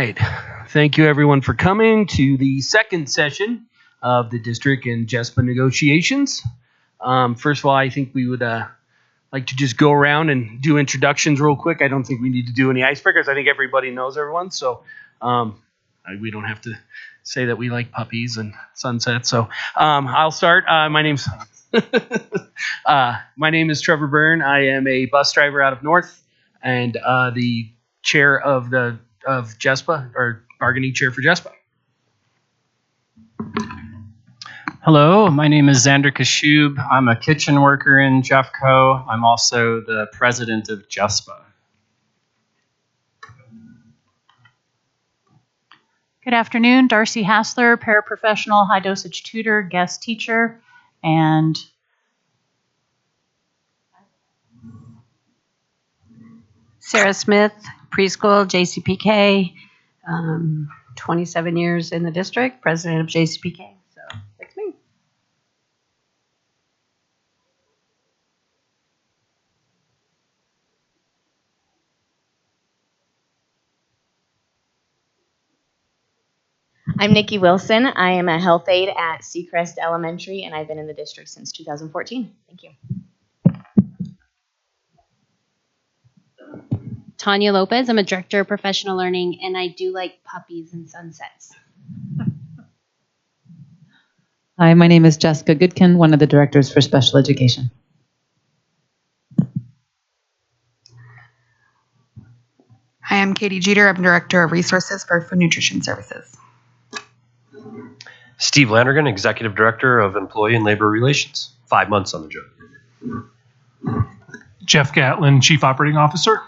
right. Thank you, everyone, for coming to the second session of the district and Jespa negotiations. First of all, I think we would like to just go around and do introductions real quick. I don't think we need to do any icebreakers. I think everybody knows everyone, so we don't have to say that we like puppies and sunsets. So I'll start. My name is Trevor Byrne. I am a bus driver out of North and the chair of Jespa, or bargaining chair for Jespa. Hello, my name is Xander Kashub. I'm a kitchen worker in Jeffco. I'm also the president of Jespa. Good afternoon, Darcy Hassler, paraprofessional, high dosage tutor, guest teacher, and Sarah Smith, preschool, JCPK, 27 years in the district, president of JCPK. So that's me. I'm Nikki Wilson. I am a health aide at Seacrest Elementary, and I've been in the district since 2014. Thank you. Tanya Lopez. I'm a director of professional learning, and I do like puppies and sunsets. Hi, my name is Jessica Goodkin, one of the directors for special education. Hi, I'm Katie Jeter. I'm director of resources for Food Nutrition Services. Steve Landergan, executive director of employee and labor relations. 5 months on the job. Jeff Gatlin, chief operating officer.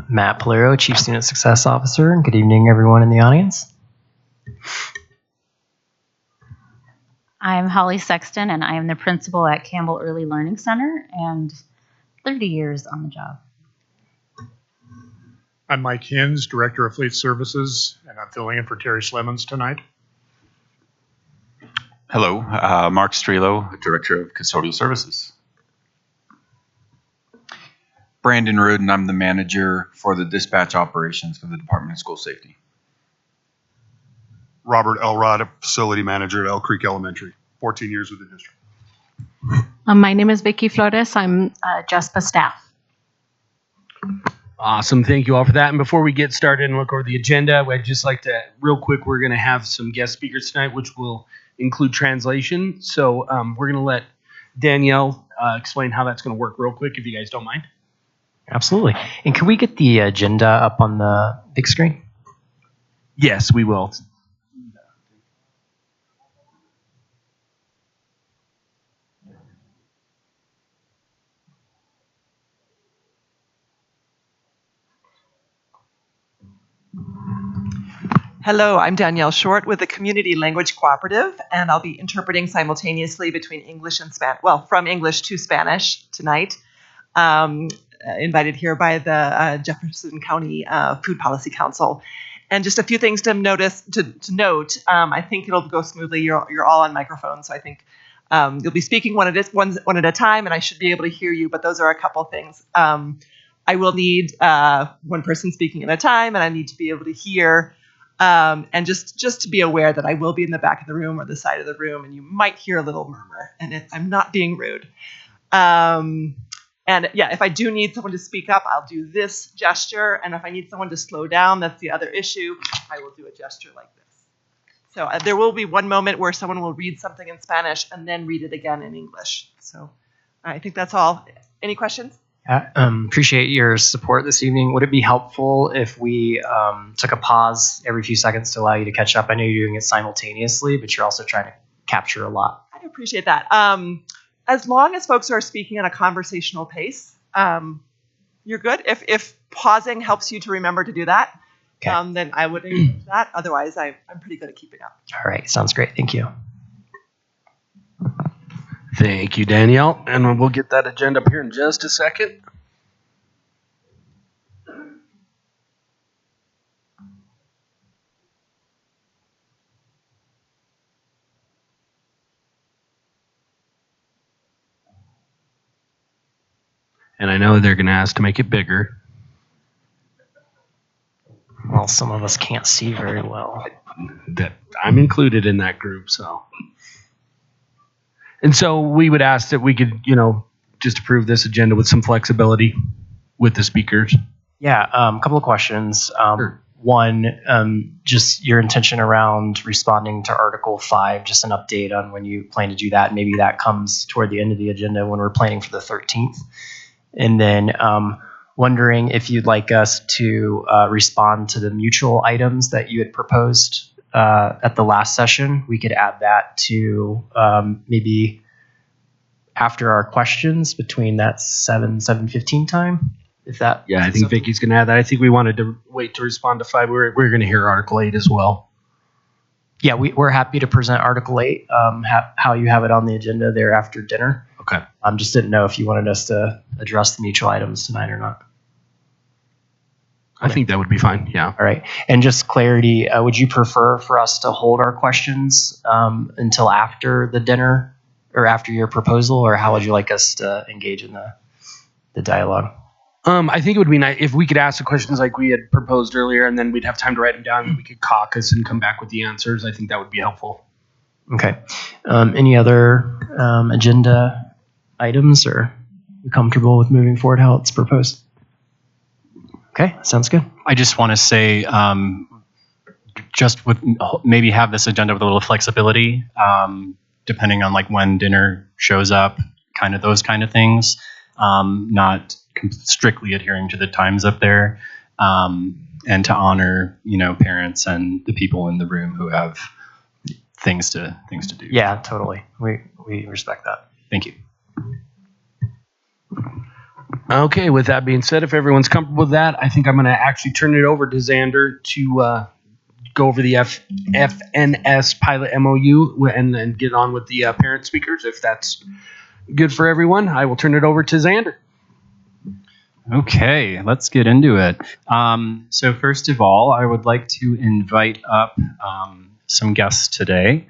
Matt Polero, Chief Student Success Officer. Good evening, everyone in the audience. I'm Holly Sexton, and I am the principal at Campbell Early Learning Center, and 30 years on the job. I'm Mike Hins, Director of Fleet Services, and I'm filling in for Terry Slemons tonight. Hello, Mark Strelo, Director of Custodial Services. Brandon Rudin, I'm the manager for the dispatch operations for the Department of School Safety. Robert Elrod, Facility Manager at Elk Creek Elementary, 14 years with the district. My name is Vicky Flores. I'm Jespa staff. Awesome. Thank you all for that. And before we get started and look over the agenda, I'd just like to, real quick, we're going to have some guest speakers tonight, which will include translation. So we're going to let Danielle explain how that's going to work real quick, if you guys don't mind. Absolutely. And can we get the agenda up on the big screen? Yes, we will. Hello, I'm Danielle Short with the Community Language Cooperative, and I'll be interpreting simultaneously between English and Spanish, well, from English to Spanish tonight. Invited here by the Jefferson County Food Policy Council. And just a few things to note. I think it'll go smoothly. You're all on microphones, so I think you'll be speaking one at a time, and I should be able to hear you, but those are a couple things. I will need one person speaking at a time, and I need to be able to hear. And just to be aware that I will be in the back of the room or the side of the room, and you might hear a little murmur, and I'm not being rude. And yeah, if I do need someone to speak up, I'll do this gesture, and if I need someone to slow down, that's the other issue, I will do a gesture like this. So there will be one moment where someone will read something in Spanish and then read it again in English. So I think that's all. Any questions? Appreciate your support this evening. Would it be helpful if we took a pause every few seconds to allow you to catch up? I know you're doing it simultaneously, but you're also trying to capture a lot. I appreciate that. As long as folks are speaking at a conversational pace, you're good. If pausing helps you to remember to do that, okay. Then I would encourage that. Otherwise, I'm pretty good at keeping up. All right. Sounds great. Thank you. Thank you, Danielle. And we'll get that agenda up here in just a second. And I know they're going to ask to make it bigger. Well, some of us can't see very well. That I'm included in that group, so. And so we would ask that we could, just approve this agenda with some flexibility with the speakers. Yeah, a couple of questions. Sure. One, just your intention around responding to Article 5, just an update on when you plan to do that. Maybe that comes toward the end of the agenda when we're planning for the 13th. And then wondering if you'd like us to respond to the mutual items that you had proposed at the last session. We could add that to maybe after our questions between that 7:15 time. If that, I think Vicky's going to add that. I think we wanted to wait to respond to 5. We're going to hear Article 8 as well. Yeah, we're happy to present Article 8, how you have it on the agenda there after dinner. Okay. Just didn't know if you wanted us to address the mutual items tonight or not. I think that would be fine, yeah. All right. And just clarity, would you prefer for us to hold our questions until after the dinner or after your proposal, or how would you like us to engage in the dialogue? I think it would be nice if we could ask the questions like we had proposed earlier, and then we'd have time to write them down, and we could caucus and come back with the answers. I think that would be helpful. Okay. Any other agenda items, or you comfortable with moving forward how it's proposed? Okay, sounds good. I just want to say, just with maybe have this agenda with a little flexibility, depending on like when dinner shows up, kind of those kind of things. Not strictly adhering to the times up there, and to honor, parents and the people in the room who have things to do. Yeah, totally. We respect that. Thank you. Okay, with that being said, if everyone's comfortable with that, I think I'm going to actually turn it over to Xander to go over the FNS pilot MOU and then get on with the parent speakers. If that's good for everyone, I will turn it over to Xander. Okay, let's get into it. So first of all, I would like to invite up some guests today.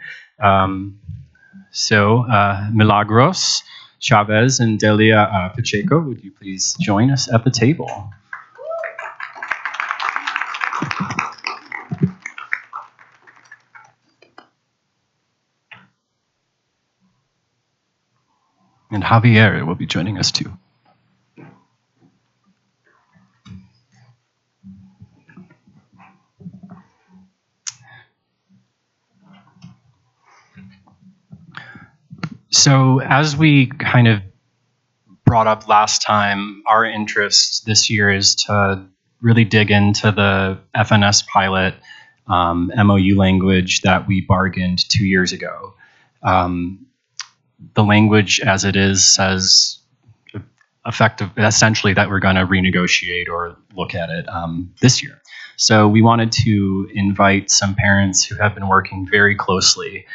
Milagros Chavez and Delia Pacheco, would you please join us at the table? And Javier will be joining us too. So as we kind of brought up last time, our interest this year is to really dig into the FNS pilot MOU language that we bargained 2 years ago. The language as it is says essentially that we're going to renegotiate or look at it this year. So we wanted to invite some parents who have been working very closely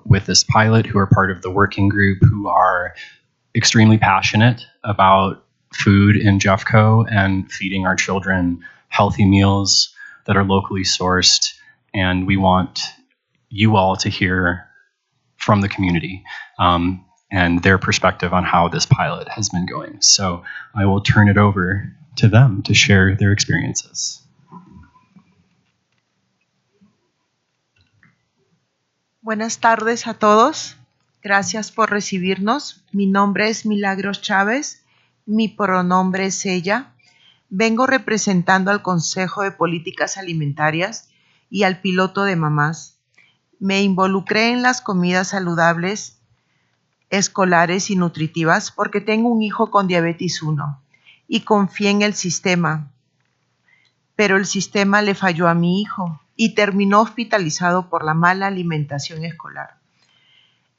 with this pilot, who are part of the working group, who are extremely passionate about food in Jeffco and feeding our children healthy meals that are locally sourced. And we want you all to hear from the community and their perspective on how this pilot has been going. So I will turn it over to them to share their experiences. Buenas tardes a todos. Gracias por recibirnos. Mi nombre es Milagros Chávez. Mi pronombre es ella. Vengo representando al Consejo de Políticas Alimentarias y al piloto de mamás. Me involucré en las comidas saludables, escolares y nutritivas porque tengo un hijo con diabetes 1 y confié en el sistema. Pero el sistema le falló a mi hijo y terminó hospitalizado por la mala alimentación escolar.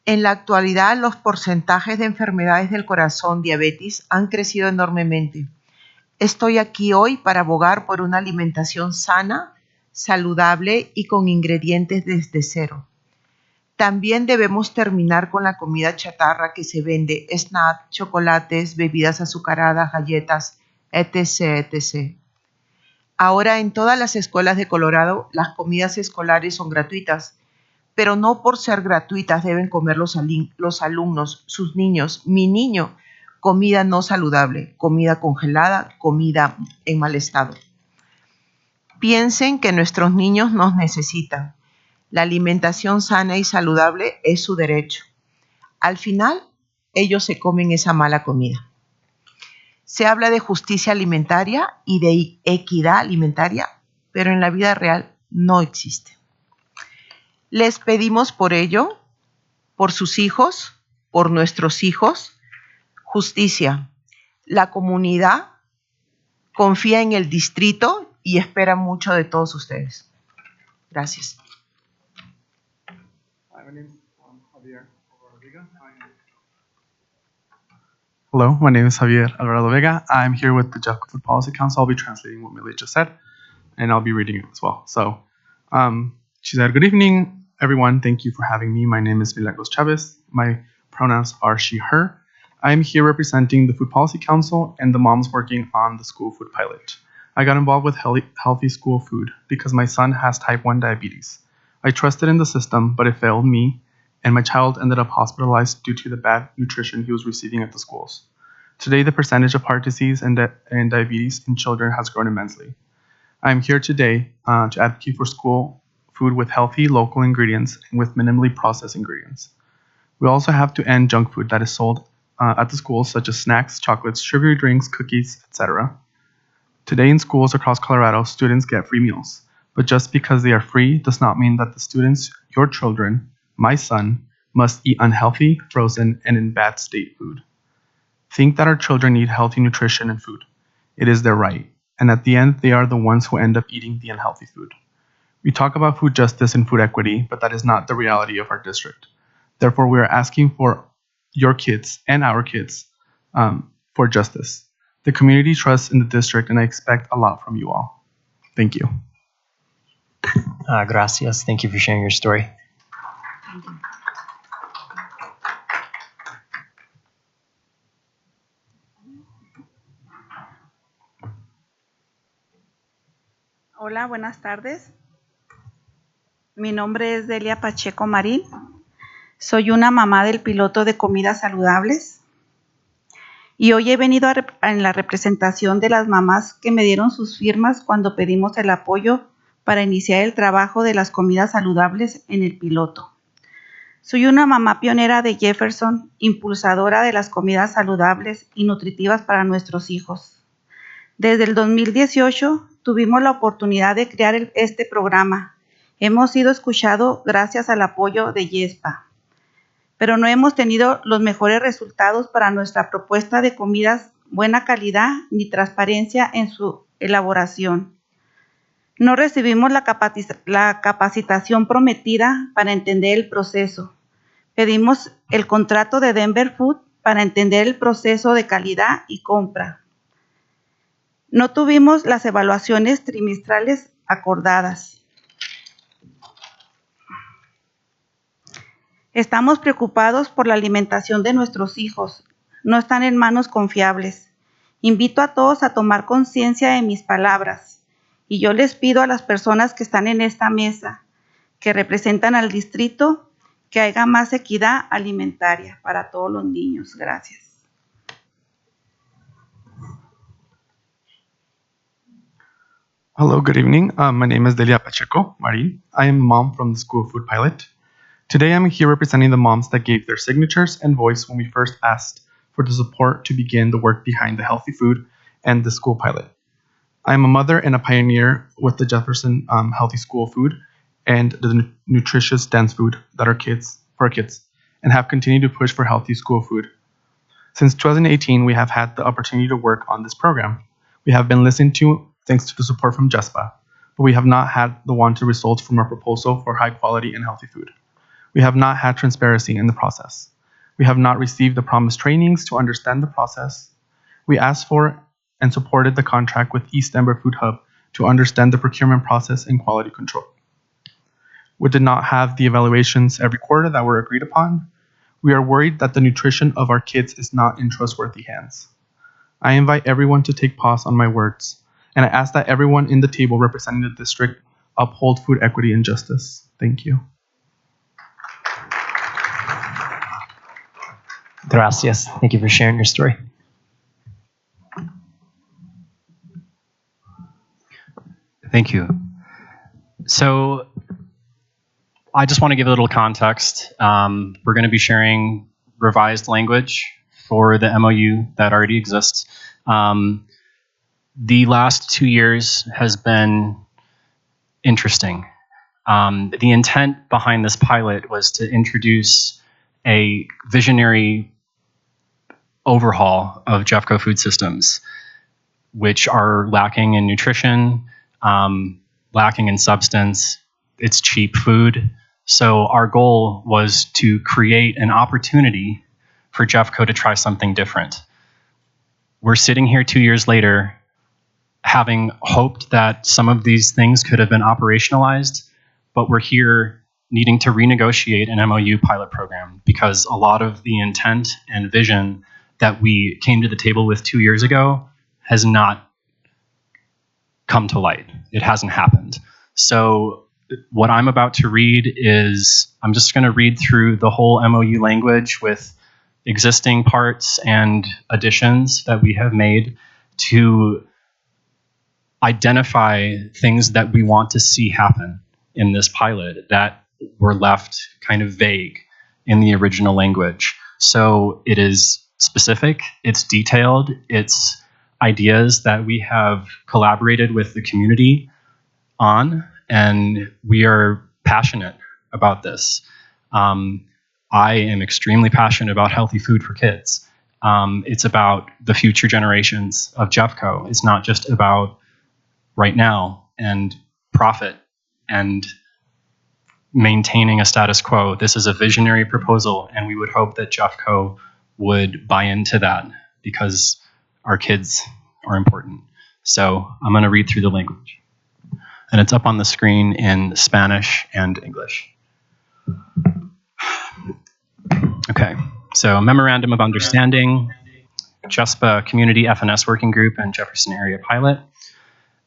En la actualidad, los porcentajes de enfermedades del corazón, diabetes, han crecido enormemente. Estoy aquí hoy para abogar por una alimentación sana, saludable y con ingredientes desde cero. También debemos terminar con la comida chatarra que se vende, snacks, chocolates, bebidas azucaradas, galletas, etc., etc. Ahora en todas las escuelas de Colorado las comidas escolares son gratuitas, pero no por ser gratuitas deben comer los alumnos, sus niños, mi niño, comida no saludable, comida congelada, comida en mal estado. Piensen que nuestros niños nos necesitan. La alimentación sana y saludable es su derecho. Al final, ellos se comen esa mala comida. Se habla de justicia alimentaria y de equidad alimentaria, pero en la vida real no existe. Les pedimos por ello, por sus hijos, por nuestros hijos, justicia. La comunidad confía en el distrito y espera mucho de todos ustedes. Gracias. Hello, my name is Javier Alvarado Vega. I'm here with the Jespa Food Policy Council. I'll be translating what Millie just said, and I'll be reading it as well. So, she said, "Good evening, everyone. Thank you for having me. My name is Milagros Chavez. My pronouns are she, her. I'm here representing the Food Policy Council and the moms working on the school food pilot. I got involved with healthy school food because my son has type 1 diabetes. I trusted in the system, but it failed me, and my child ended up hospitalized due to the bad nutrition he was receiving at the schools. Today, the percentage of heart disease and diabetes in children has grown immensely. I am here today to advocate for school food with healthy local ingredients and with minimally processed ingredients. We also have to end junk food that is sold at the schools, such as snacks, chocolates, sugary drinks, cookies, etc. Today in schools across Colorado, students get free meals, but just because they are free does not mean that the students, your children, my son, must eat unhealthy, frozen, and in bad state food. Think that our children need healthy nutrition and food. It is their right, and at the end, they are the ones who end up eating the unhealthy food. We talk about food justice and food equity, but that is not the reality of our district. Therefore, we are asking for your kids and our kids for justice. The community trusts in the district, and I expect a lot from you all. Thank you. Gracias. Thank you for sharing your story. Hola, buenas tardes. Mi nombre es Delia Pacheco Marín. Soy una mamá del piloto de comidas saludables. Y hoy he venido en la representación de las mamás que me dieron sus firmas cuando pedimos el apoyo para iniciar el trabajo de las comidas saludables en el piloto. Soy una mamá pionera de Jefferson, impulsadora de las comidas saludables y nutritivas para nuestros hijos. Desde el 2018 tuvimos la oportunidad de crear este programa. Hemos sido escuchados gracias al apoyo de Jespa, pero no hemos tenido los mejores resultados para nuestra propuesta de comidas buena calidad ni transparencia en su elaboración. No recibimos la capacitación prometida para entender el proceso. Pedimos el contrato de Denver Food para entender el proceso de calidad y compra. No tuvimos las evaluaciones trimestrales acordadas. Estamos preocupados por la alimentación de nuestros hijos. No están en manos confiables. Invito a todos a tomar conciencia de mis palabras. Y yo les pido a las personas que están en esta mesa, que representan al distrito, que haya más equidad alimentaria para todos los niños. Gracias. Hello, good evening. My name is Delia Pacheco Marin. I am a mom from the School Food Pilot. Today I'm here representing the moms that gave their signatures and voice when we first asked for the support to begin the work behind the healthy food and the school pilot. I am a mother and a pioneer with the Jefferson Healthy School Food and the nutritious dense food that for our kids, and have continued to push for healthy school food. Since 2018, we have had the opportunity to work on this program. We have been listened to thanks to the support from Jespa, but we have not had the wanted results from our proposal for high quality and healthy food. We have not had transparency in the process. We have not received the promised trainings to understand the process. We asked for and supported the contract with East Denver Food Hub to understand the procurement process and quality control. We did not have the evaluations every quarter that were agreed upon. We are worried that the nutrition of our kids is not in trustworthy hands. I invite everyone to take pause on my words, and I ask that everyone in the table representing the district uphold food equity and justice. Thank you. Gracias. Thank you for sharing your story. Thank you. So I just want to give a little context. We're going to be sharing revised language for the MOU that already exists. The last 2 years has been interesting. The intent behind this pilot was to introduce a visionary overhaul of Jeffco food systems, which are lacking in nutrition, lacking in substance. It's cheap food. So our goal was to create an opportunity for Jeffco to try something different. We're sitting here 2 years later, having hoped that some of these things could have been operationalized, but we're here needing to renegotiate an MOU pilot program because a lot of the intent and vision that we came to the table with 2 years ago has not come to light. It hasn't happened. So what I'm about to read is, I'm just going to read through the whole MOU language with existing parts and additions that we have made to identify things that we want to see happen in this pilot that were left kind of vague in the original language. So it is specific, it's detailed, it's ideas that we have collaborated with the community on, and we are passionate about this. I am extremely passionate about healthy food for kids. It's about the future generations of Jeffco. It's not just about right now and profit and maintaining a status quo. This is a visionary proposal, and we would hope that Jeffco would buy into that because our kids are important. So I'm going to read through the language. And it's up on the screen in Spanish and English. Okay, so Memorandum of Understanding, Jespa Community FNS Working Group and Jefferson Area Pilot.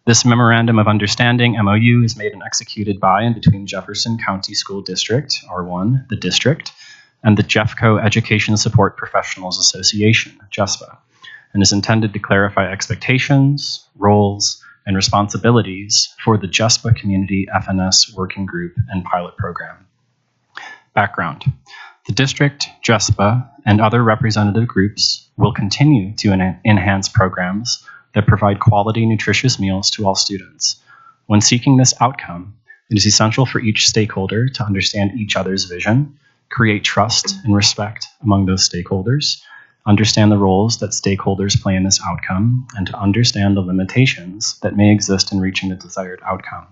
This Memorandum of Understanding, MOU, is made and executed by and between Jefferson County School District, R1, the district, and the Jeffco Education Support Professionals Association, Jespa, and is intended to clarify expectations, roles, and responsibilities for the Jespa Community FNS Working Group and Pilot Program. Background. The district, Jespa, and other representative groups will continue to enhance programs that provide quality, nutritious meals to all students. When seeking this outcome, it is essential for each stakeholder to understand each other's vision, create trust and respect among those stakeholders, understand the roles that stakeholders play in this outcome, and to understand the limitations that may exist in reaching the desired outcome.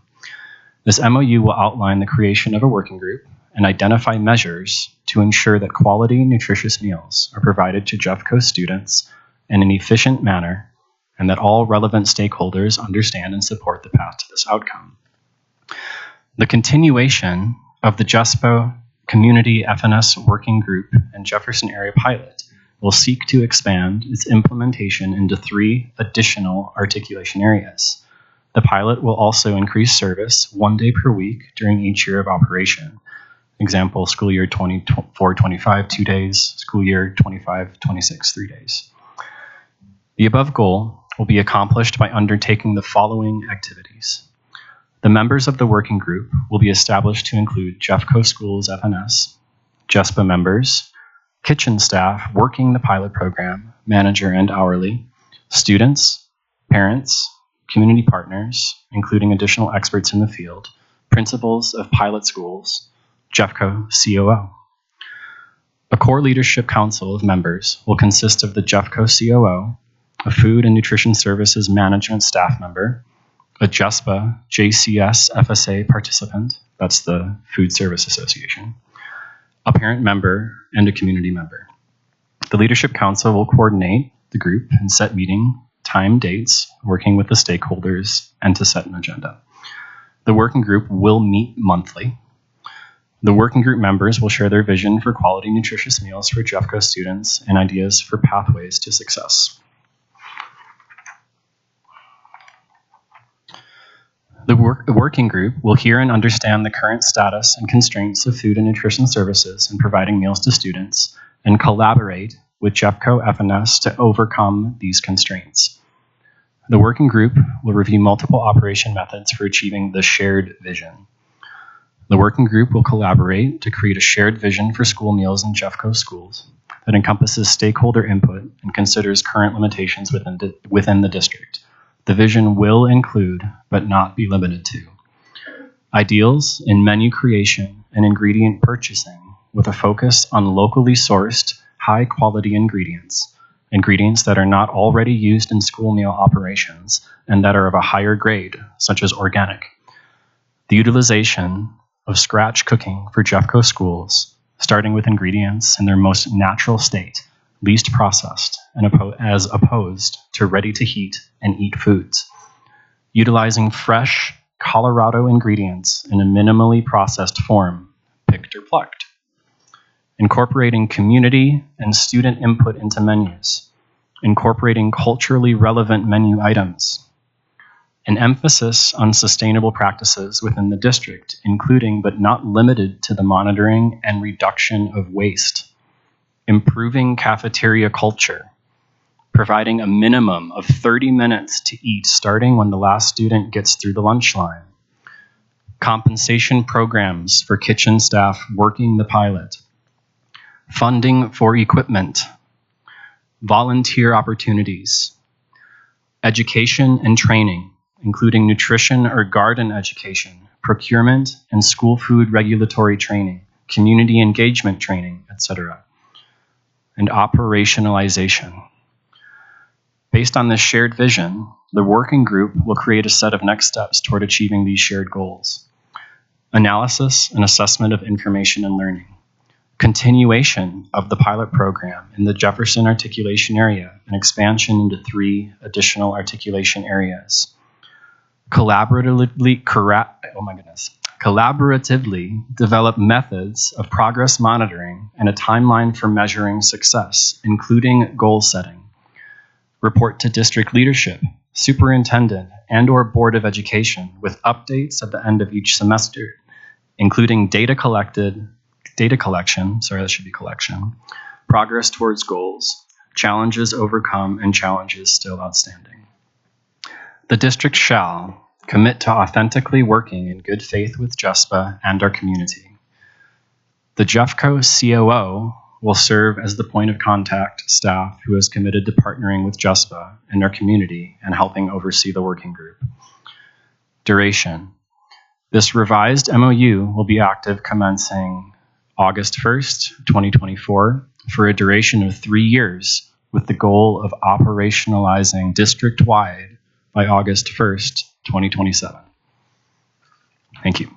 This MOU will outline the creation of a working group and identify measures to ensure that quality, nutritious meals are provided to Jeffco students in an efficient manner, and that all relevant stakeholders understand and support the path to this outcome. The continuation of the Jespa Community FNS Working Group and Jefferson Area Pilot will seek to expand its implementation into 3 additional articulation areas. The pilot will also increase service 1 day per week during each year of operation. Example, school year 24-25, 2 days, school year 25-26, 3 days. The above goal will be accomplished by undertaking the following activities. The members of the working group will be established to include Jeffco Schools FNS, Jespa members, kitchen staff working the pilot program, manager and hourly, students, parents, community partners, including additional experts in the field, principals of pilot schools, Jeffco COO. A core leadership council of members will consist of the Jeffco COO, a Food and Nutrition Services Management staff member, a Jespa JCS FSA participant, that's the Food Service Association, a parent member, and a community member. The Leadership Council will coordinate the group and set meeting time dates, working with the stakeholders, and to set an agenda. The working group will meet monthly. The working group members will share their vision for quality, nutritious meals for Jeffco students and ideas for pathways to success. The working group will hear and understand the current status and constraints of food and nutrition services in providing meals to students and collaborate with Jeffco FNS to overcome these constraints. The working group will review multiple operation methods for achieving the shared vision. The working group will collaborate to create a shared vision for school meals in Jeffco schools that encompasses stakeholder input and considers current limitations within the district. The vision will include, but not be limited to, ideals in menu creation and ingredient purchasing with a focus on locally sourced, high-quality ingredients that are not already used in school meal operations and that are of a higher grade, such as organic. The utilization of scratch cooking for Jeffco schools, starting with ingredients in their most natural state, least processed, and as opposed to ready-to-heat and eat foods. Utilizing fresh Colorado ingredients in a minimally processed form, picked or plucked. Incorporating community and student input into menus. Incorporating culturally relevant menu items. An emphasis on sustainable practices within the district, including but not limited to the monitoring and reduction of waste. Improving cafeteria culture. Providing a minimum of 30 minutes to eat starting when the last student gets through the lunch line. Compensation programs for kitchen staff working the pilot. Funding for equipment. Volunteer opportunities. Education and training, including nutrition or garden education, procurement and school food regulatory training, community engagement training, etc. And operationalization. Based on this shared vision, the working group will create a set of next steps toward achieving these shared goals. Analysis and assessment of information and learning. Continuation of the pilot program in the Jefferson articulation area and expansion into 3 additional articulation areas. Collaboratively develop methods of progress monitoring and a timeline for measuring success, including goal setting. Report to district leadership, superintendent, and/or board of education with updates at the end of each semester, including data collection, progress towards goals, challenges overcome, and challenges still outstanding. The district shall commit to authentically working in good faith with Jespa and our community. The Jeffco COO will serve as the point of contact staff who is committed to partnering with Jespa and our community and helping oversee the working group. Duration. This revised MOU will be active commencing August 1st, 2024, for a duration of 3 years with the goal of operationalizing district-wide by August 1st, 2027. Thank you.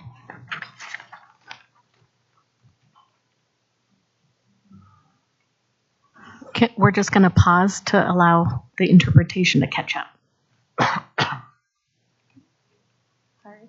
We're just going to pause to allow the interpretation to catch up. Sorry.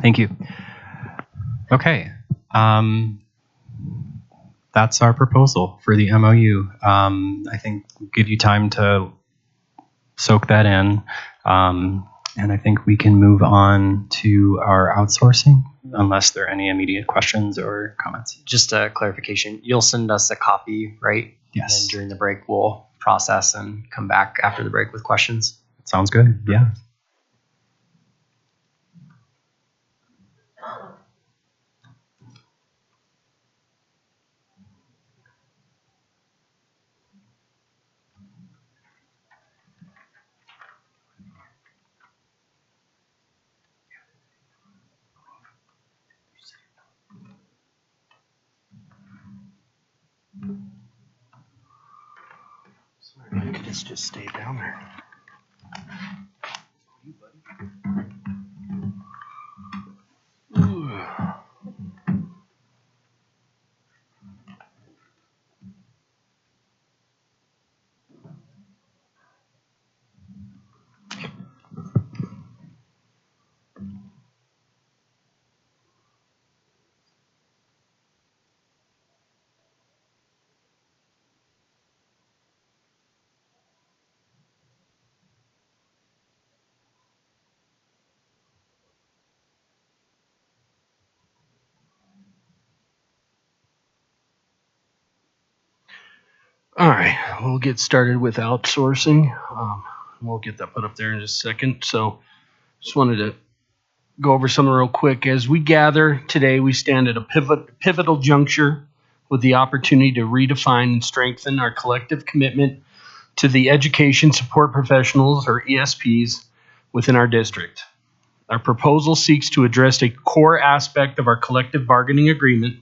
Thank you. Okay. That's our proposal for the MOU. I think we'll give you time to soak that in. And I think we can move on to our outsourcing, unless there are any immediate questions or comments. Just a clarification. You'll send us a copy, right? Yes. And during the break, we'll process and come back after the break with questions. Sounds good. Yeah. I could just stay down there. All right, we'll get started with outsourcing. We'll get that put up there in just a second. So just wanted to go over something real quick. As we gather today, we stand at a pivotal juncture with the opportunity to redefine and strengthen our collective commitment to the education support professionals, or ESPs, within our district. Our proposal seeks to address a core aspect of our collective bargaining agreement,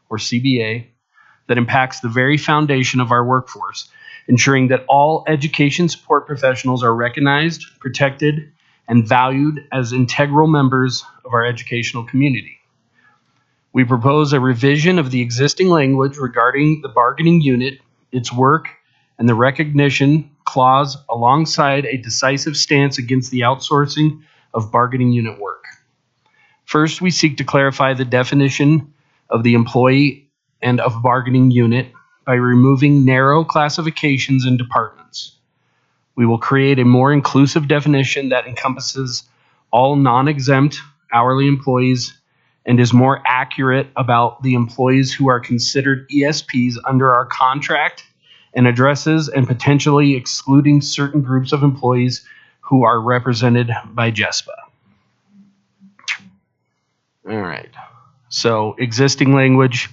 or CBA, that impacts the very foundation of our workforce, ensuring that all education support professionals are recognized, protected, and valued as integral members of our educational community. We propose a revision of the existing language regarding the bargaining unit, its work, and the recognition clause alongside a decisive stance against the outsourcing of bargaining unit work. First, we seek to clarify the definition of the employee and of bargaining unit by removing narrow classifications and departments. We will create a more inclusive definition that encompasses all non-exempt hourly employees and is more accurate about the employees who are considered ESPs under our contract, and addresses and potentially excluding certain groups of employees who are represented by Jespa. All right. So existing language,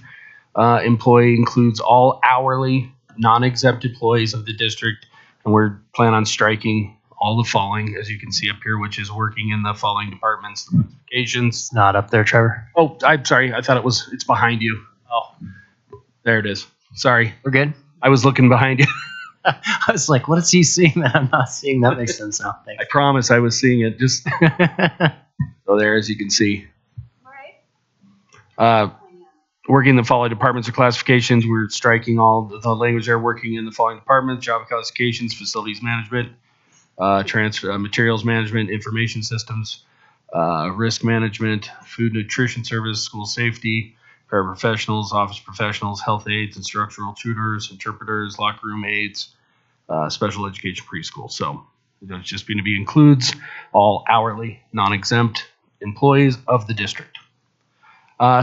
employee includes all hourly, non-exempt employees of the district, and we're planning on striking all the following, as you can see up here, which is working in the following departments, the classifications. It's not up there, Trevor. Oh, I'm sorry. I thought it's behind you. Oh, there it is. Sorry. We're good. I was looking behind you. I was like, what is he seeing that I'm not seeing? That makes sense now. Thanks. I promise I was seeing it. Just so there, as you can see. Working in the following departments or classifications, we're striking all the language there. Working in the following departments: job classifications, facilities management, materials management, information systems, risk management, food nutrition service, school safety, paraprofessionals, office professionals, health aides, instructional tutors, interpreters, locker room aides, special education preschool. So it's just going to be includes all hourly, non-exempt employees of the district.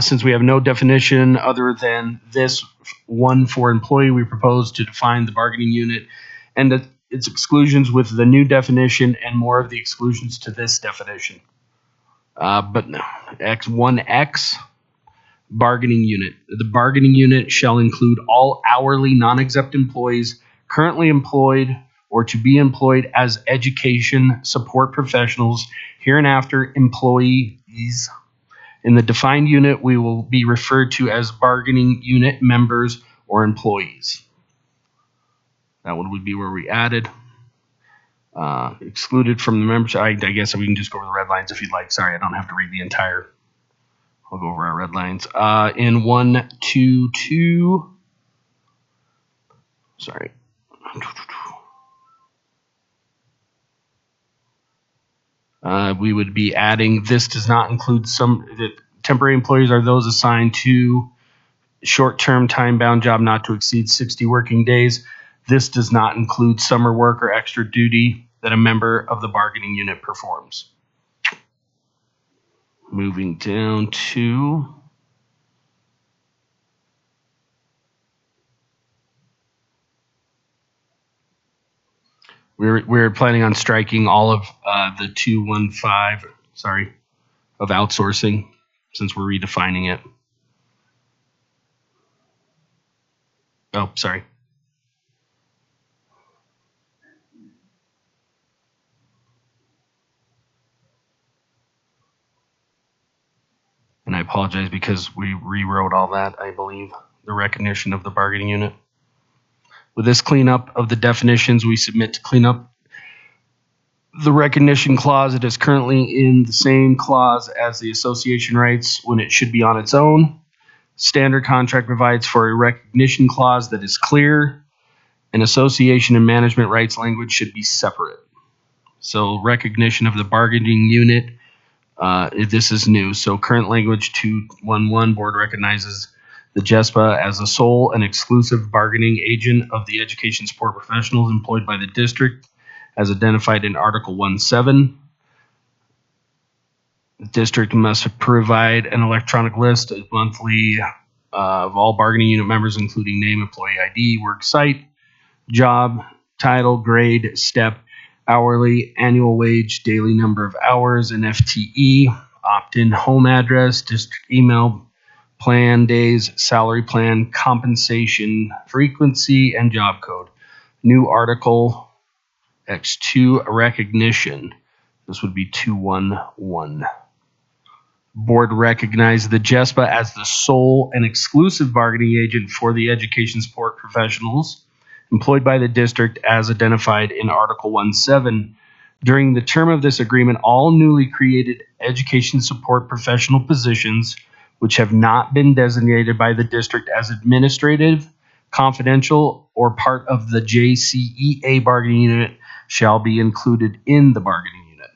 Since we have no definition other than this one for employee, we propose to define the bargaining unit and its exclusions with the new definition and more of the exclusions to this definition. But no, X1X, bargaining unit. The bargaining unit shall include all hourly non-exempt employees currently employed or to be employed as education support professionals, hereinafter employees. In the defined unit, we will be referred to as bargaining unit members or employees. That one would be where we added. Excluded from the membership. I guess we can just go over the red lines if you'd like. Sorry, I don't have to read the entire. I'll go over our red lines. In 122. Sorry. We would be adding, this does not include the temporary employees are those assigned to short-term time-bound job not to exceed 60 working days. This does not include summer work or extra duty that a member of the bargaining unit performs. Moving down to we're planning on striking all of the 215, of outsourcing since we're redefining it. Oh, sorry. And I apologize because we rewrote all that, I believe, the recognition of the bargaining unit. With this cleanup of the definitions, we submit to clean up the recognition clause. It is currently in the same clause as the association rights when it should be on its own. Standard contract provides for a recognition clause that is clear, and association and management rights language should be separate. So recognition of the bargaining unit, this is new. So current language 211, board recognizes the Jespa as a sole and exclusive bargaining agent of the education support professionals employed by the district as identified in Article 1.7. The district must provide an electronic list monthly of all bargaining unit members, including name, employee ID, work site, job, title, grade, step, hourly, annual wage, daily number of hours, and FTE, opt-in home address, district email, plan days, salary plan, compensation, frequency, and job code. New Article X2, recognition. This would be 211. Board recognized the Jespa as the sole and exclusive bargaining agent for the education support professionals employed by the district as identified in Article 1.7. During the term of this agreement, all newly created education support professional positions which have not been designated by the district as administrative, confidential, or part of the JCEA bargaining unit shall be included in the bargaining unit.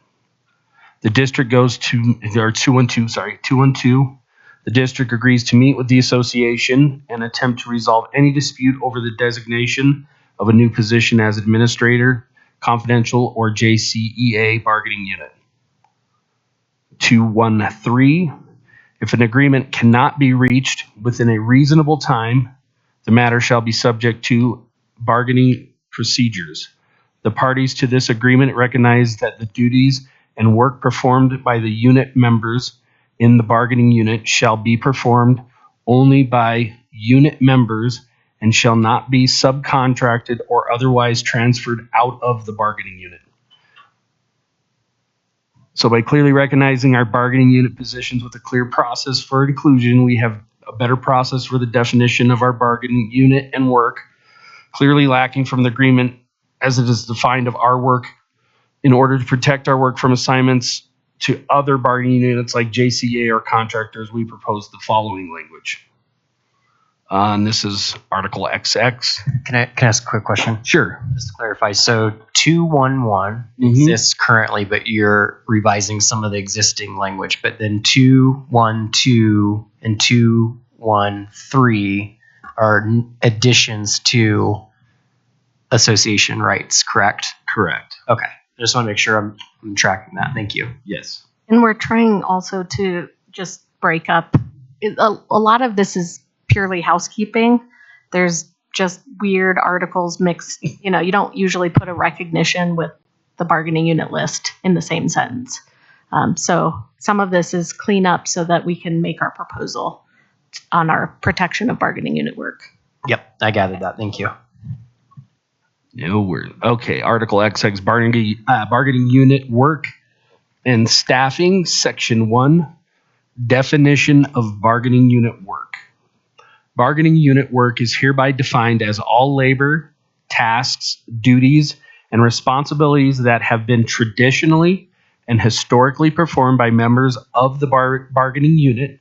The district goes to, or 212. The district agrees to meet with the association and attempt to resolve any dispute over the designation of a new position as administrator, confidential, or JCEA bargaining unit. 213. If an agreement cannot be reached within a reasonable time, the matter shall be subject to bargaining procedures. The parties to this agreement recognize that the duties and work performed by the unit members in the bargaining unit shall be performed only by unit members and shall not be subcontracted or otherwise transferred out of the bargaining unit. So by clearly recognizing our bargaining unit positions with a clear process for inclusion, we have a better process for the definition of our bargaining unit and work, clearly lacking from the agreement as it is defined of our work. In order to protect our work from assignments to other bargaining units like JCA or contractors, we propose the following language. And this is Article XX. Can I ask a quick question? Sure. Just to clarify, so 211 exists currently, but you're revising some of the existing language. But then 212 and 213 are additions to association rights, correct? Correct. Okay. I just want to make sure I'm tracking that. Thank you. Yes. And we're trying also to just break up. A lot of this is purely housekeeping. There's just weird articles mixed. You don't usually put a recognition with the bargaining unit list in the same sentence. So some of this is cleanup so that we can make our proposal on our protection of bargaining unit work. Yep, I gathered that. Thank you. No word. Okay, Article XX, bargaining unit work and staffing, Section 1, definition of bargaining unit work. Bargaining unit work is hereby defined as all labor, tasks, duties, and responsibilities that have been traditionally and historically performed by members of the bargaining unit,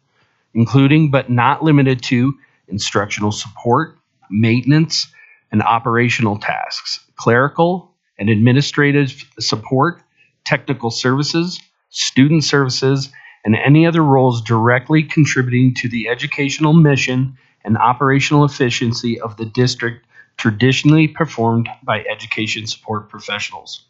including but not limited to instructional support, maintenance, and operational tasks, clerical and administrative support, technical services, student services, and any other roles directly contributing to the educational mission and operational efficiency of the district traditionally performed by education support professionals.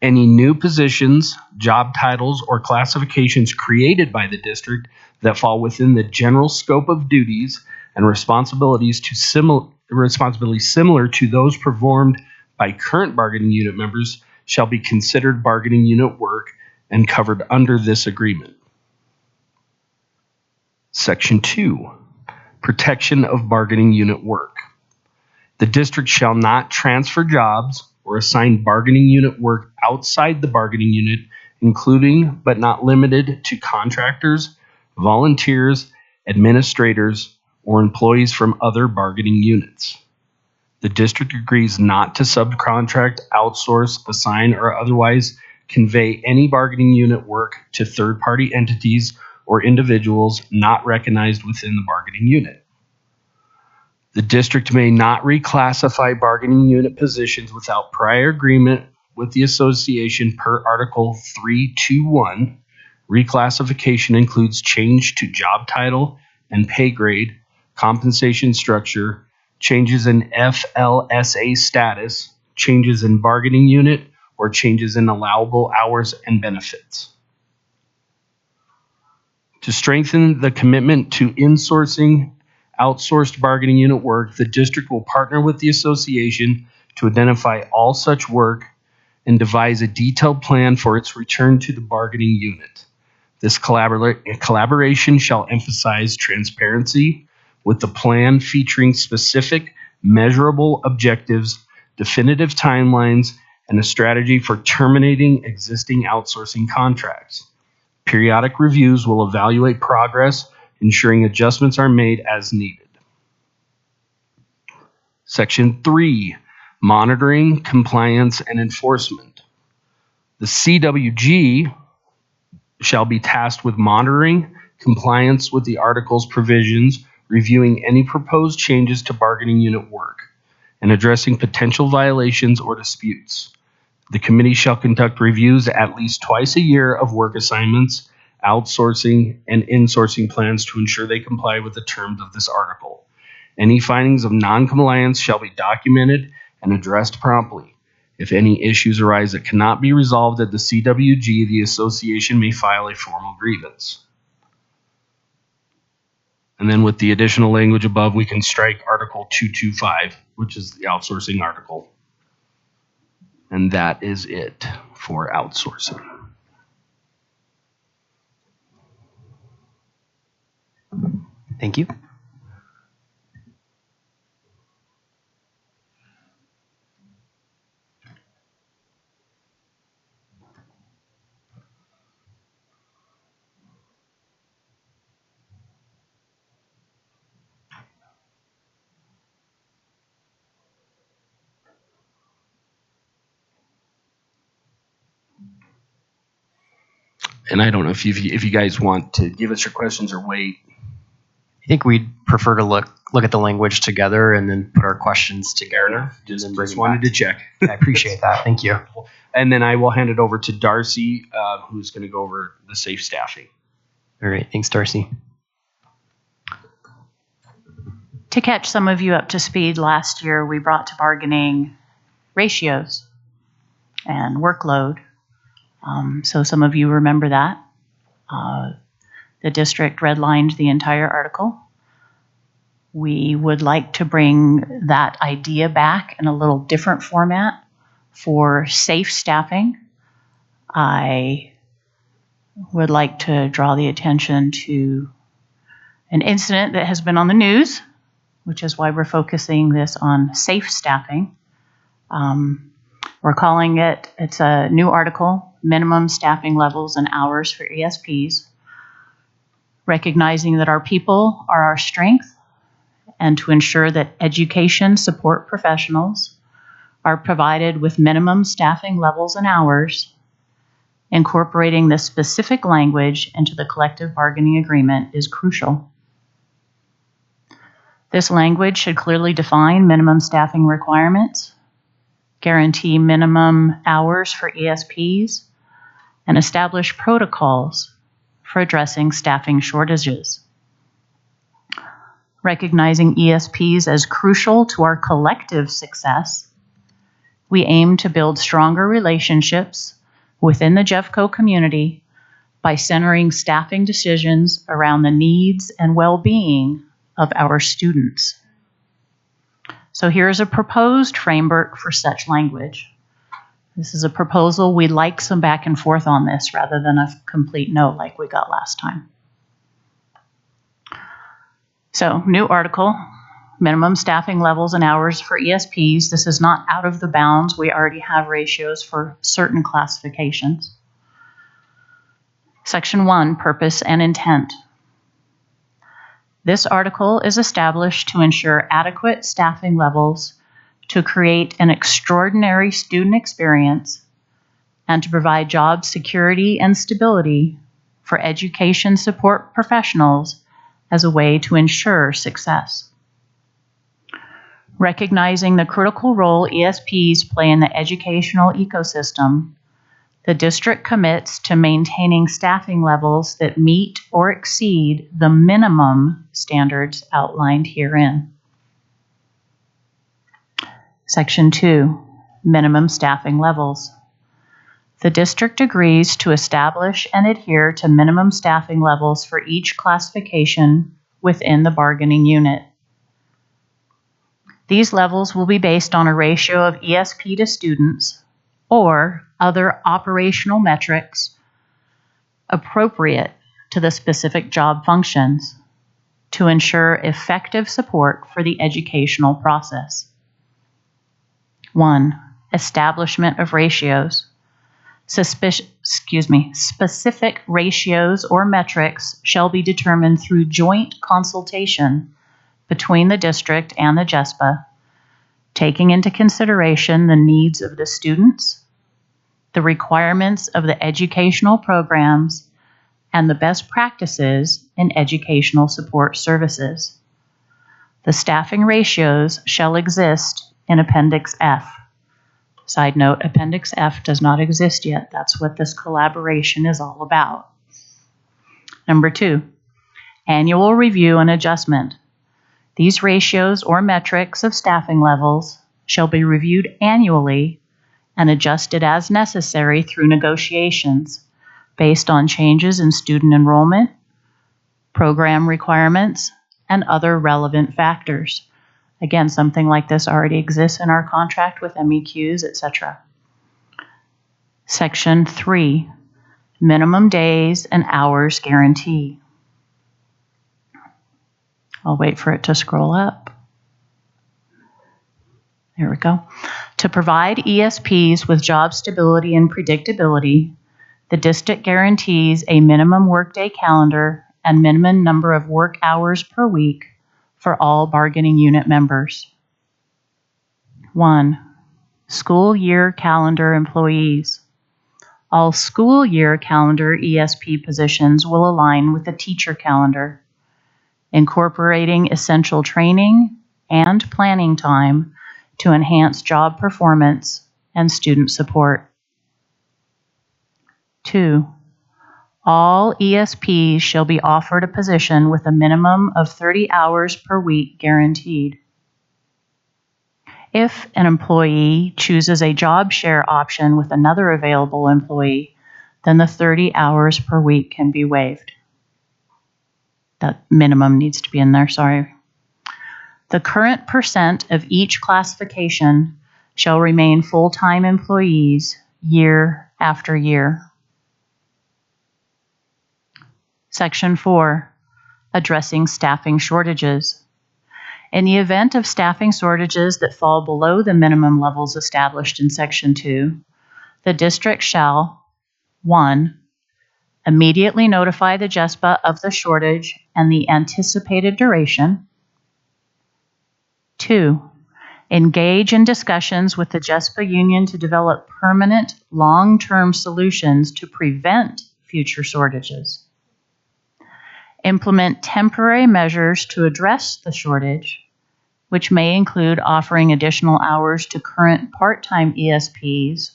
Any new positions, job titles, or classifications created by the district that fall within the general scope of duties and responsibilities similar to those performed by current bargaining unit members shall be considered bargaining unit work and covered under this agreement. Section 2, Protection of Bargaining Unit Work. The district shall not transfer jobs or assign bargaining unit work outside the bargaining unit, including but not limited to contractors, volunteers, administrators, or employees from other bargaining units. The district agrees not to subcontract, outsource, assign, or otherwise convey any bargaining unit work to third-party entities or individuals not recognized within the bargaining unit. The district may not reclassify bargaining unit positions without prior agreement with the association per Article 321. Reclassification includes change to job title and pay grade, compensation structure, changes in FLSA status, changes in bargaining unit, or changes in allowable hours and benefits. To strengthen the commitment to insourcing outsourced bargaining unit work, the district will partner with the association to identify all such work and devise a detailed plan for its return to the bargaining unit. This collaboration shall emphasize transparency, with the plan featuring specific, measurable objectives, definitive timelines, and a strategy for terminating existing outsourcing contracts. Periodic reviews will evaluate progress, ensuring adjustments are made as needed. Section 3, Monitoring, Compliance, and Enforcement. The CWG shall be tasked with monitoring compliance with the Article's provisions, reviewing any proposed changes to bargaining unit work, and addressing potential violations or disputes. The committee shall conduct reviews at least twice a year of work assignments, outsourcing, and insourcing plans to ensure they comply with the terms of this article. Any findings of noncompliance shall be documented and addressed promptly. If any issues arise that cannot be resolved at the CWG, the association may file a formal grievance. And then with the additional language above, we can strike Article 225, which is the outsourcing article. And that is it for outsourcing. Thank you. And I don't know if you guys want to give us your questions or wait. I think we'd prefer to look at the language together and then put our questions together. Just wanted to check. I appreciate that. Thank you. And then I will hand it over to Darcy, who's going to go over the safe staffing. All right. Thanks, Darcy. To catch some of you up to speed, last year we brought to bargaining ratios and workload. So some of you remember that. The district redlined the entire article. We would like to bring that idea back in a little different format for safe staffing. I would like to draw the attention to an incident that has been on the news, which is why we're focusing this on safe staffing. We're calling it's a new article, Minimum Staffing Levels and Hours for ESPs, recognizing that our people are our strength and to ensure that education support professionals are provided with minimum staffing levels and hours. Incorporating this specific language into the collective bargaining agreement is crucial. This language should clearly define minimum staffing requirements, guarantee minimum hours for ESPs, and establish protocols for addressing staffing shortages. Recognizing ESPs as crucial to our collective success, we aim to build stronger relationships within the Jeffco community by centering staffing decisions around the needs and well-being of our students. So here's a proposed framework for such language. This is a proposal. We'd like some back and forth on this rather than a complete no like we got last time. So, new article, minimum staffing levels and hours for ESPs. This is not out of the bounds. We already have ratios for certain classifications. Section 1, purpose and intent. This article is established to ensure adequate staffing levels to create an extraordinary student experience and to provide job security and stability for education support professionals as a way to ensure success. Recognizing the critical role ESPs play in the educational ecosystem, the district commits to maintaining staffing levels that meet or exceed the minimum standards outlined herein. Section 2, minimum staffing levels. The district agrees to establish and adhere to minimum staffing levels for each classification within the bargaining unit. These levels will be based on a ratio of ESP to students or other operational metrics appropriate to the specific job functions to ensure effective support for the educational process. 1. Establishment of ratios. Specific ratios or metrics shall be determined through joint consultation between the district and the Jespa, taking into consideration the needs of the students, the requirements of the educational programs, and the best practices in educational support services. The staffing ratios shall exist in Appendix F. Side note, Appendix F does not exist yet. That's what this collaboration is all about. Number 2, annual review and adjustment. These ratios or metrics of staffing levels shall be reviewed annually and adjusted as necessary through negotiations based on changes in student enrollment, program requirements, and other relevant factors. Again, something like this already exists in our contract with MEQs, etc. Section 3, minimum days and hours guarantee. I'll wait for it to scroll up. There we go. To provide ESPs with job stability and predictability, the district guarantees a minimum workday calendar and minimum number of work hours per week for all bargaining unit members. 1. School year calendar employees. All school year calendar ESP positions will align with the teacher calendar, incorporating essential training and planning time to enhance job performance and student support. 2. All ESPs shall be offered a position with a minimum of 30 hours per week guaranteed. If an employee chooses a job share option with another available employee, then the 30 hours per week can be waived. That minimum needs to be in there, sorry. The current percent of each classification shall remain full-time employees year after year. Section 4, addressing staffing shortages. In the event of staffing shortages that fall below the minimum levels established in Section 2, the district shall, 1, immediately notify the Jespa of the shortage and the anticipated duration. 2, engage in discussions with the Jespa union to develop permanent, long-term solutions to prevent future shortages. Implement temporary measures to address the shortage, which may include offering additional hours to current part-time ESPs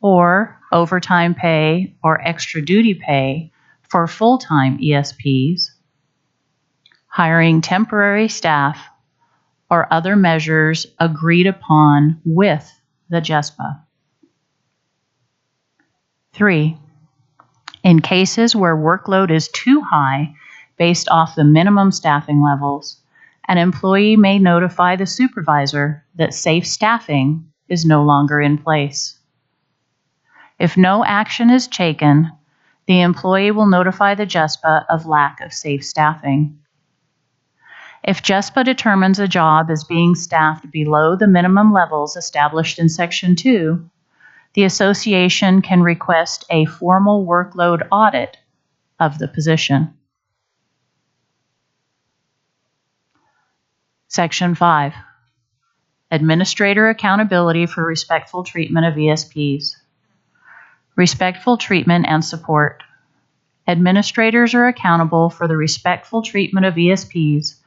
or overtime pay or extra duty pay for full-time ESPs, hiring temporary staff, or other measures agreed upon with the Jespa. 3. In cases where workload is too high based off the minimum staffing levels, an employee may notify the supervisor that safe staffing is no longer in place. If no action is taken, the employee will notify the Jespa of lack of safe staffing. If Jespa determines a job is being staffed below the minimum levels established in Section 2, the association can request a formal workload audit of the position. Section 5. Administrator accountability for respectful treatment of ESPs. Respectful treatment and support. Administrators are accountable for the respectful treatment of ESPs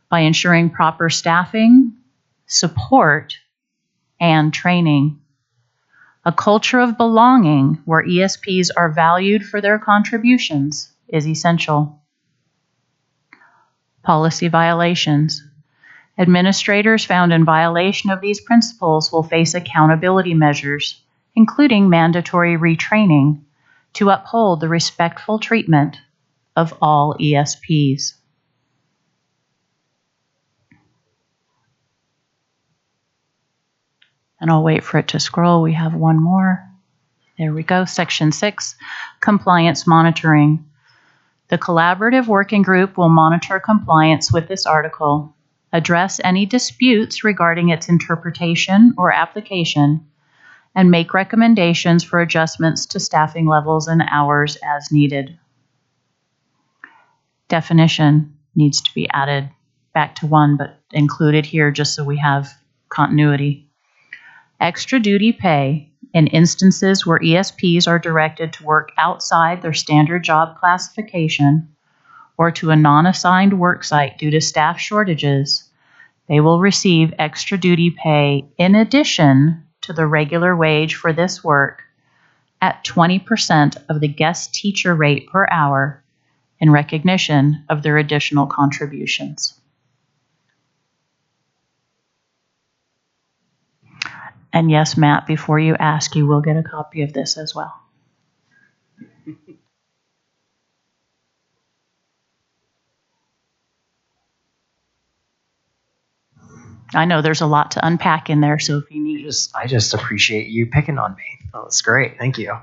by ensuring proper staffing, support, and training. A culture of belonging where ESPs are valued for their contributions is essential. Policy violations. Administrators found in violation of these principles will face accountability measures, including mandatory retraining, to uphold the respectful treatment of all ESPs. And I'll wait for it to scroll. We have one more. There we go. Section 6, compliance monitoring. The collaborative working group will monitor compliance with this article, address any disputes regarding its interpretation or application, and make recommendations for adjustments to staffing levels and hours as needed. Definition needs to be added back to 1, but included here just so we have continuity. Extra duty pay in instances where ESPs are directed to work outside their standard job classification or to a non-assigned work site due to staff shortages, they will receive extra duty pay in addition to the regular wage for this work at 20% of the guest teacher rate per hour in recognition of their additional contributions. And yes, Matt, before you ask, you will get a copy of this as well. I know there's a lot to unpack in there, so if you need... I just appreciate you picking on me. Oh, that's great. Thank you.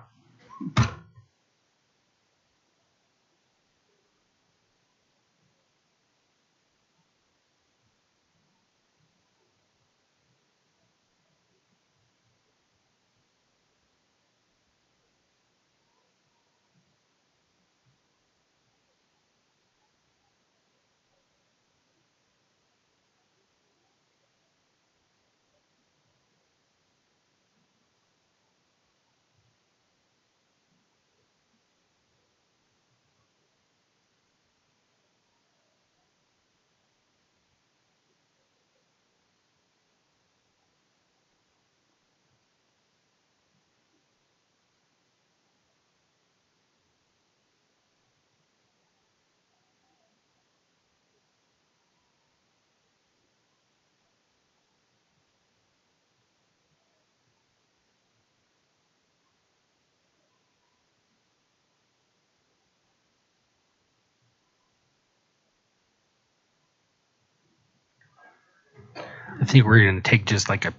I think we're going to take just like a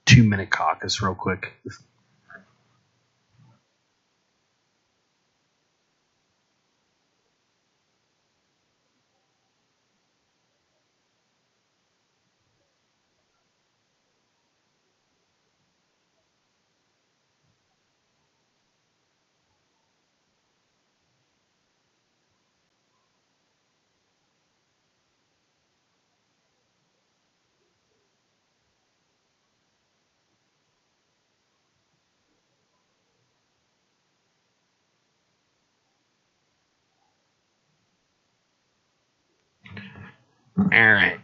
2-minute caucus real quick. All right.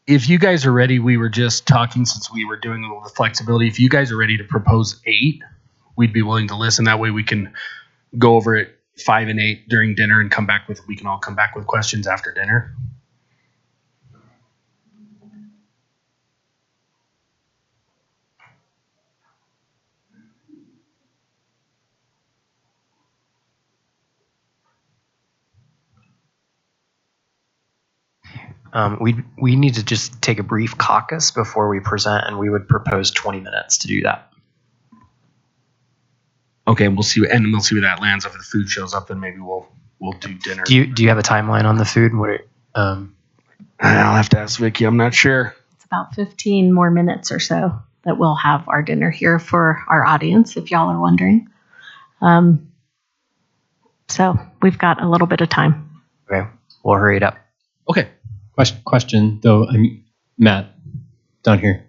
if you guys are ready, we were just talking since we were doing a little bit of flexibility. If you guys are ready to propose 8, we'd be willing to listen. That way we can go over it 5 and 8 during dinner and we can all come back with questions after dinner. We need to just take a brief caucus before we present, and we would propose 20 minutes to do that. Okay, we'll see where that lands. If the food shows up, then maybe we'll do dinner. Do you have a timeline on the food? I'll have to ask Vicky. I'm not sure. It's about 15 more minutes or so that we'll have our dinner here for our audience, if y'all are wondering. So we've got a little bit of time. Okay, we'll hurry it up. Okay. Question though, Matt, down here.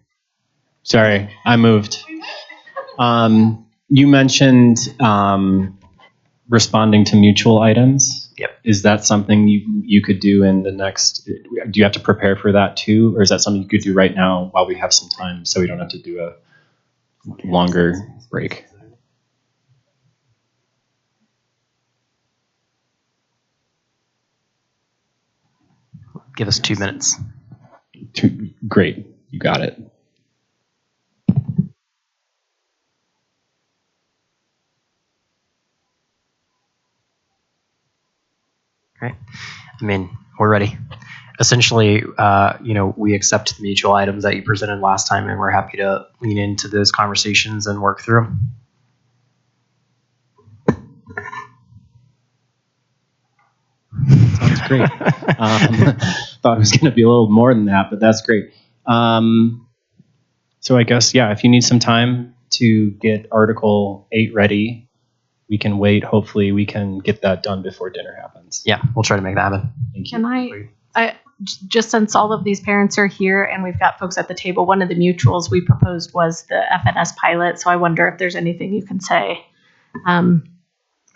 Sorry, I moved. You mentioned responding to mutual items. Yep. Is that something you could do in the next? Do you have to prepare for that too, or is that something you could do right now while we have some time, so we don't have to do a longer break? Give us 2 minutes. Great, you got it. Right. We're ready. Essentially, we accept the mutual items that you presented last time, and we're happy to lean into those conversations and work through them. Sounds great. Thought it was going to be a little more than that, but that's great. So I guess, if you need some time to get Article 8 ready, we can wait. Hopefully we can get that done before dinner happens. Yeah, we'll try to make that happen. Thank you. Can I just since all of these parents are here and we've got folks at the table, one of the mutuals we proposed was the FNS pilot. So I wonder if there's anything you can say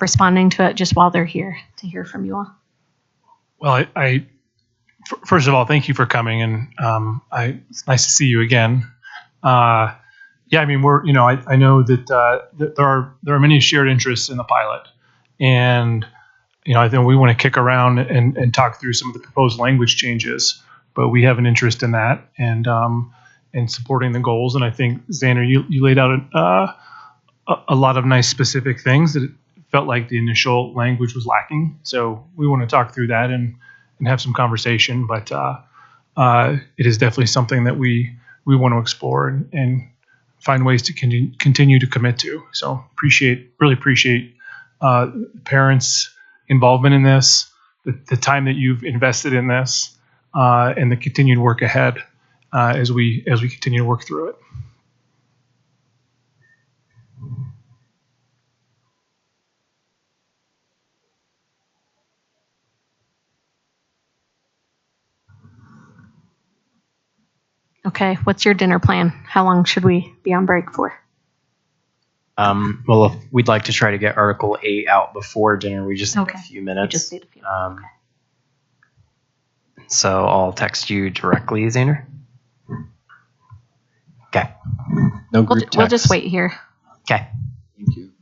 responding to it just while they're here to hear from you all. Well, first of all, thank you for coming, and it's nice to see you again. I know that there are many shared interests in the pilot, and I think we want to kick around and talk through some of the proposed language changes. But we have an interest in that and supporting the goals. And I think Xander, you laid out a lot of nice specific things that it felt like the initial language was lacking. So we want to talk through that and have some conversation. But it is definitely something that we want to explore and find ways to continue to commit to. So really appreciate parents' involvement in this, the time that you've invested in this, and the continued work ahead as we continue to work through it. Okay, what's your dinner plan? How long should we be on break for? Well, we'd like to try to get Article 8 out before dinner. We just need a few minutes. We just need a few minutes. So I'll text you directly, Xander. Okay. No group text. We'll just wait here. Okay. Thank you.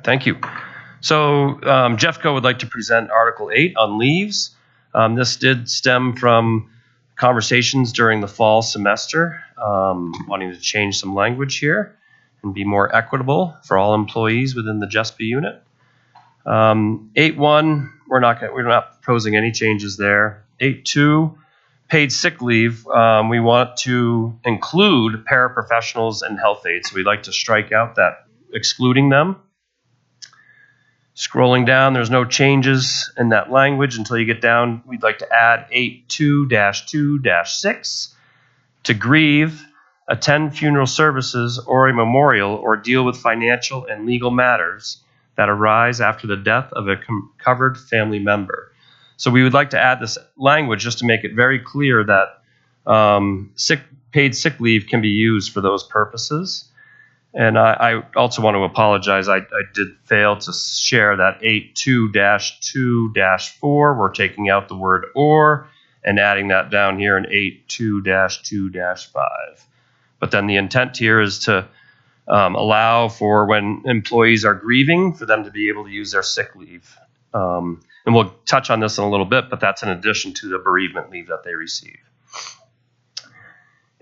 thank you. So Jeffco would like to present Article 8 on leaves. This did stem from conversations during the fall semester, wanting to change some language here and be more equitable for all employees within the Jespa unit. 8.1, we're not proposing any changes there. 8.2, paid sick leave. We want to include paraprofessionals and health aides. So we'd like to strike out that excluding them. Scrolling down, there's no changes in that language until you get down. We'd like to add 8.2-2-6 to grieve, attend funeral services or a memorial, or deal with financial and legal matters that arise after the death of a covered family member. So we would like to add this language just to make it very clear that paid sick leave can be used for those purposes. And I also want to apologize. I did fail to share that 8.2-2-4. We're taking out the word or and adding that down here in 8.2-2-5. But then the intent here is to allow for when employees are grieving for them to be able to use their sick leave. And we'll touch on this in a little bit, but that's in addition to the bereavement leave that they receive.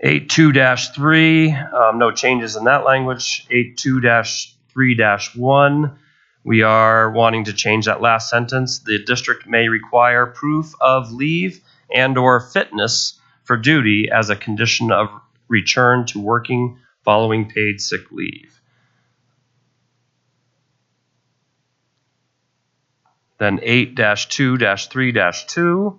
8.2-3, no changes in that language. 8.2-3-1, we are wanting to change that last sentence. The district may require proof of leave and or fitness for duty as a condition of return to working following paid sick leave. Then 8-2-3-2,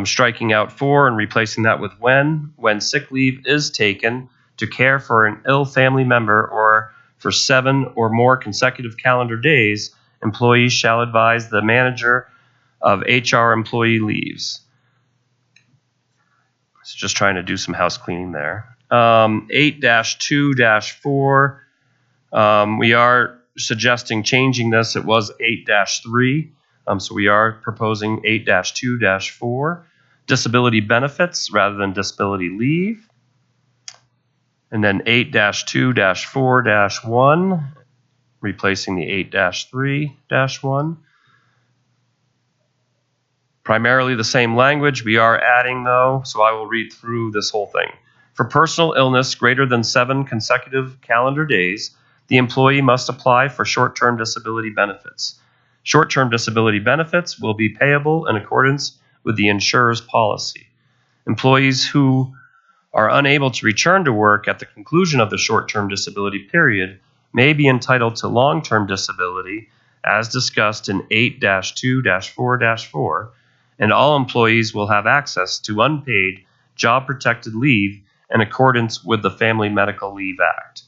striking out for and replacing that with when sick leave is taken to care for an ill family member or for 7 or more consecutive calendar days, employees shall advise the manager of HR employee leaves. So just trying to do some house cleaning there. 8-2-4, we are suggesting changing this. It was 8-3. So we are proposing 8-2-4, disability benefits rather than disability leave. And then 8-2-4-1, replacing the 8-3-1. Primarily the same language. We are adding, though, so I will read through this whole thing. For personal illness greater than 7 consecutive calendar days, the employee must apply for short-term disability benefits. Short-term disability benefits will be payable in accordance with the insurer's policy. Employees who are unable to return to work at the conclusion of the short-term disability period may be entitled to long-term disability as discussed in 8-2-4-4, and all employees will have access to unpaid job-protected leave in accordance with the Family Medical Leave Act.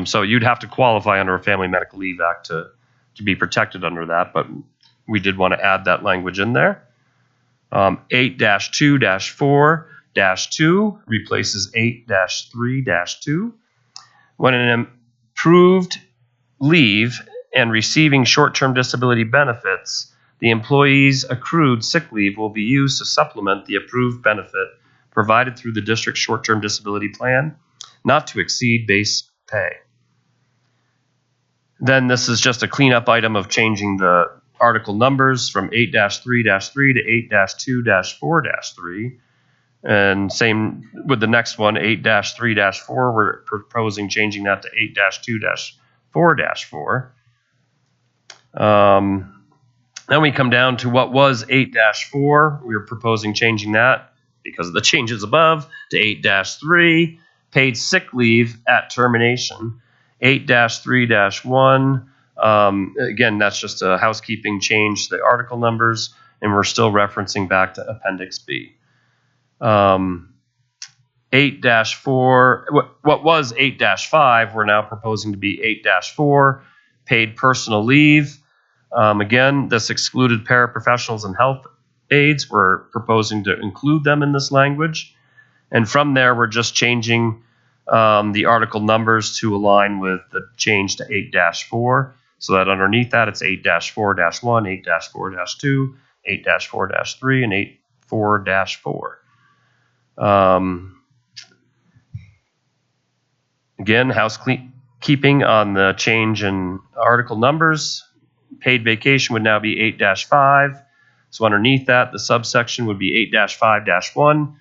So you'd have to qualify under a Family Medical Leave Act to be protected under that, but we did want to add that language in there. 8-2-4-2 replaces 8-3-2. When an approved leave and receiving short-term disability benefits, the employee's accrued sick leave will be used to supplement the approved benefit provided through the district's short-term disability plan, not to exceed base pay. Then this is just a cleanup item of changing the article numbers from 8-3-3 to 8-2-4-3. And same with the next one, 8-3-4, we're proposing changing that to 8-2-4-4. Then we come down to what was 8-4. We're proposing changing that because of the changes above to 8-3, paid sick leave at termination. 8-3-1, again, that's just a housekeeping change to the article numbers, and we're still referencing back to Appendix B. 8-4, what was 8-5, we're now proposing to be 8-4, paid personal leave. Again, this excluded paraprofessionals and health aides. We're proposing to include them in this language. And from there, we're just changing the article numbers to align with the change to 8-4. So that underneath that, it's 8-4-1, 8-4-2, 8-4-3, and 8-4-4. Again, Keeping on the change in article numbers, paid vacation would now be 8-5. So underneath that, the subsection would be 8-5-1.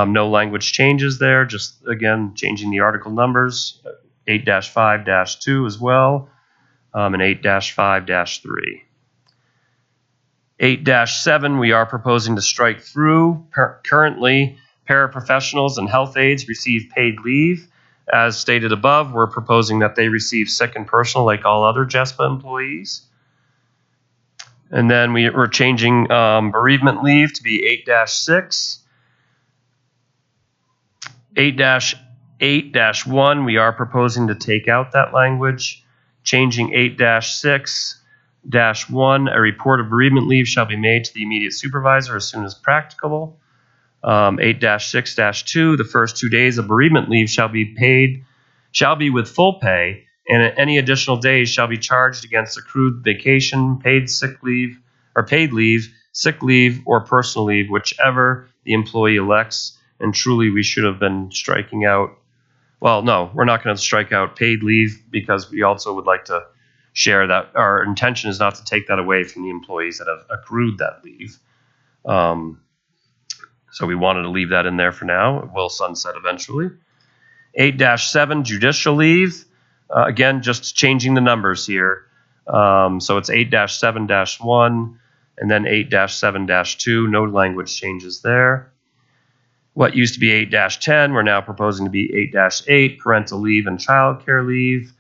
No language changes there, just again changing the article numbers. 8-5-2 as well, and 8-5-3. 8-7 we are proposing to strike through. Currently, paraprofessionals and health aides receive paid leave. As stated above, we're proposing that they receive sick and personal like all other Jespa employees. And then we're changing bereavement leave to be 8-6. 8-8-1, we are proposing to take out that language. Changing 8-6-1, a report of bereavement leave shall be made to the immediate supervisor as soon as practicable. 8-6-2, the first 2 days of bereavement leave shall be with full pay, and any additional days shall be charged against accrued vacation, paid sick leave, or paid leave, sick leave, or personal leave, whichever the employee elects. And truly, we should have been striking out. Well, no, we're not going to strike out paid leave because we also would like to share that. Our intention is not to take that away from the employees that have accrued that leave. So we wanted to leave that in there for now. It will sunset eventually. 8-7, judicial leave. Again, just changing the numbers here. So it's 8-7-1 and then 8-7-2. No language changes there. What used to be 8-10, we're now proposing to be 8-8, parental leave and child care leave.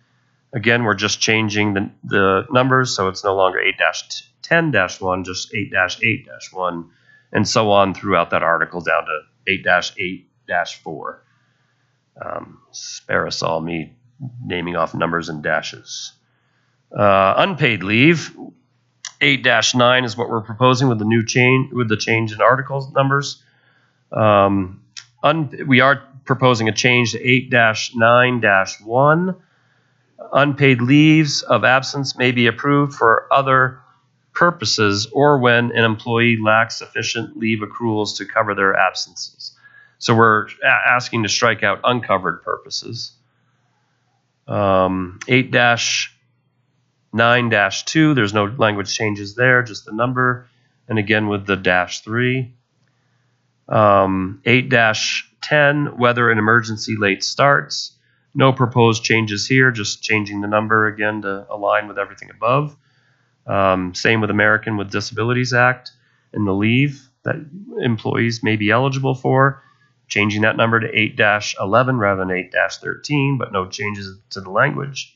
Again, we're just changing the numbers, so it's no longer 8-10-1, just 8-8-1, and so on throughout that article down to 8-8-4. Spare us all me naming off numbers and dashes. Unpaid leave, 8-9 is what we're proposing with the change in articles numbers. We are proposing a change to 8-9-1. Unpaid leaves of absence may be approved for other purposes or when an employee lacks sufficient leave accruals to cover their absences. So we're asking to strike out uncovered purposes. 8-9-2, there's no language changes there, just the number. And again with the -3. 8-10, whether an emergency late starts. No proposed changes here, just changing the number again to align with everything above. Same with American with Disabilities Act and the leave that employees may be eligible for. Changing that number to 8-11 rather than 8-13, but no changes to the language.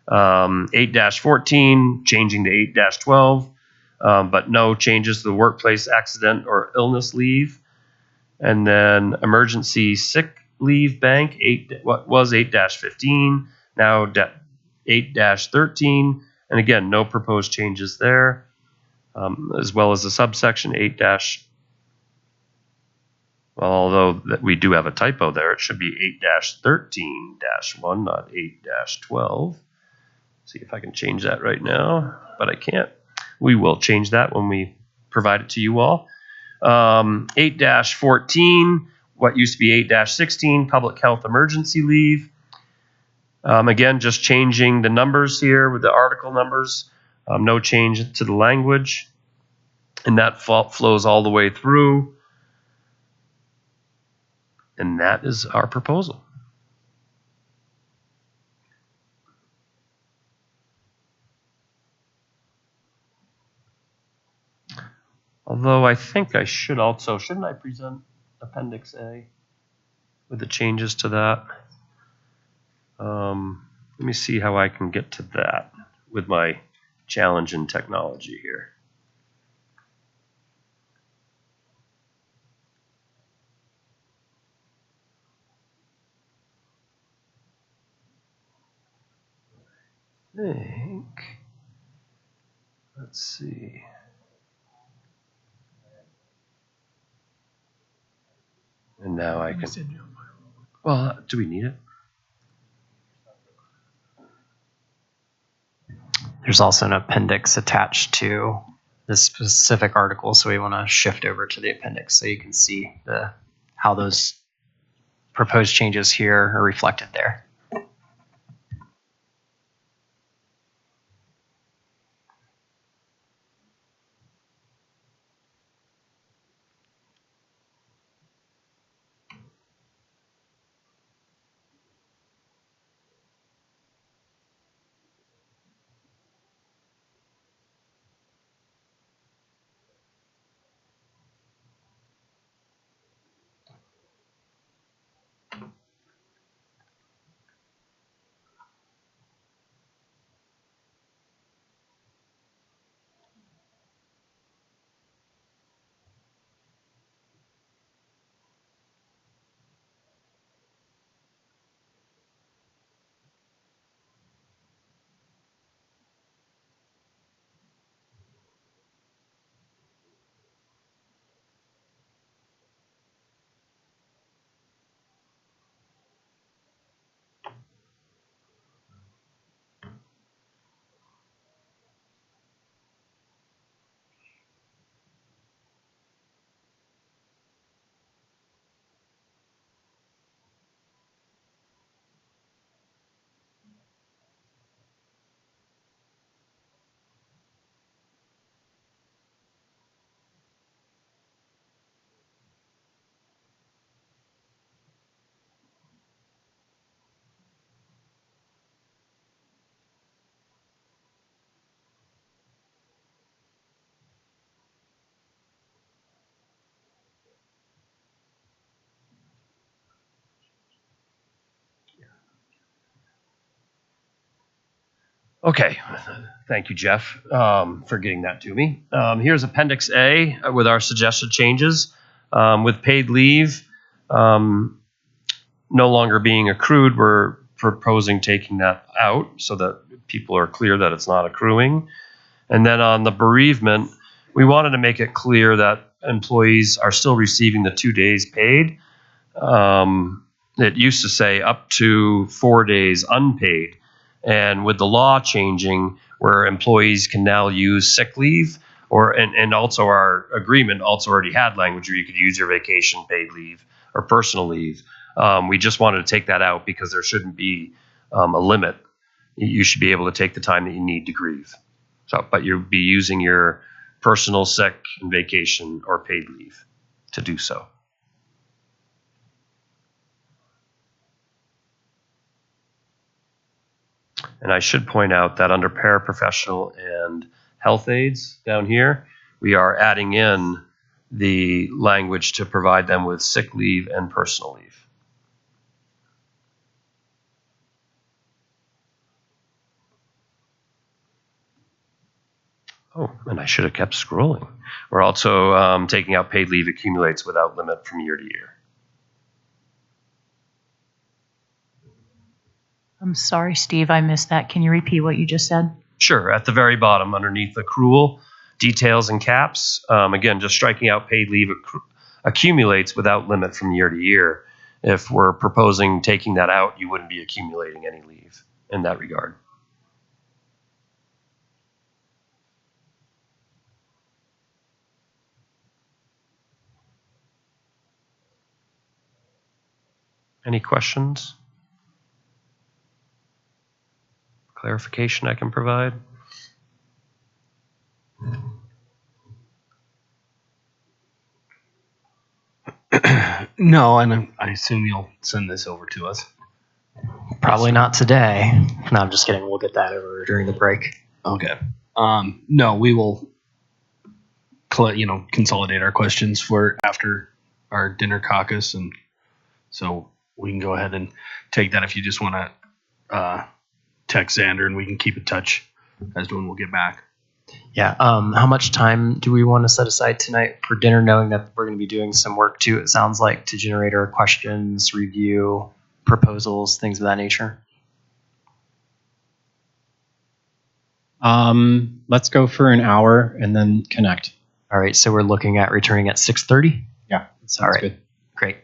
8-14, changing to 8-12, but no changes to the workplace accident or illness leave. And then emergency sick leave bank, what was 8-15, now 8-13. And again, no proposed changes there, as well as the subsection 8- well, although we do have a typo there, it should be 8-13-1, not 8-12. See if I can change that right now, but I can't. We will change that when we provide it to you all. 8-14, what used to be 8-16, public health emergency leave. Again, just changing the numbers here with the article numbers. No change to the language. And that flows all the way through. And that is our proposal. Although I think I should also, shouldn't I present Appendix A with the changes to that? Let me see how I can get to that with my challenge in technology here. Let's see. And now I can. Well, do we need it? There's also an appendix attached to this specific article, so we want to shift over to the appendix so you can see how those proposed changes here are reflected there. Okay, thank you, Jeff, for getting that to me. Here's Appendix A with our suggested changes. With paid leave no longer being accrued, we're proposing taking that out so that people are clear that it's not accruing. And then on the bereavement, we wanted to make it clear that employees are still receiving the 2 days paid. It used to say up to 4 days unpaid. And with the law changing, where employees can now use sick leave, and also our agreement also already had language where you could use your vacation paid leave or personal leave. We just wanted to take that out because there shouldn't be a limit. You should be able to take the time that you need to grieve. So, but you'll be using your personal, sick, and vacation or paid leave to do so. And I should point out that under paraprofessional and health aides down here, we are adding in the language to provide them with sick leave and personal leave. Oh, and I should have kept scrolling. We're also taking out paid leave accumulates without limit from year to year. I'm sorry, Steve, I missed that. Can you repeat what you just said? Sure. At the very bottom, underneath accrual, details, and caps, again, just striking out paid leave accumulates without limit from year to year. If we're proposing taking that out, you wouldn't be accumulating any leave in that regard. Any questions? Clarification I can provide? No, and I assume you'll send this over to us. Probably not today. No, I'm just kidding. We'll get that over during the break. Okay. No, we will, consolidate our questions for after our dinner caucus, and so we can go ahead and take that if you just want to text Xander, and we can keep in touch as to when we'll get back. Yeah. How much time do we want to set aside tonight for dinner, knowing that we're going to be doing some work too, it sounds like, to generate our questions, review, proposals, things of that nature? Let's go for an hour and then connect. All right. So we're looking at returning at 6:30? Yeah. Sounds all right. good. Great.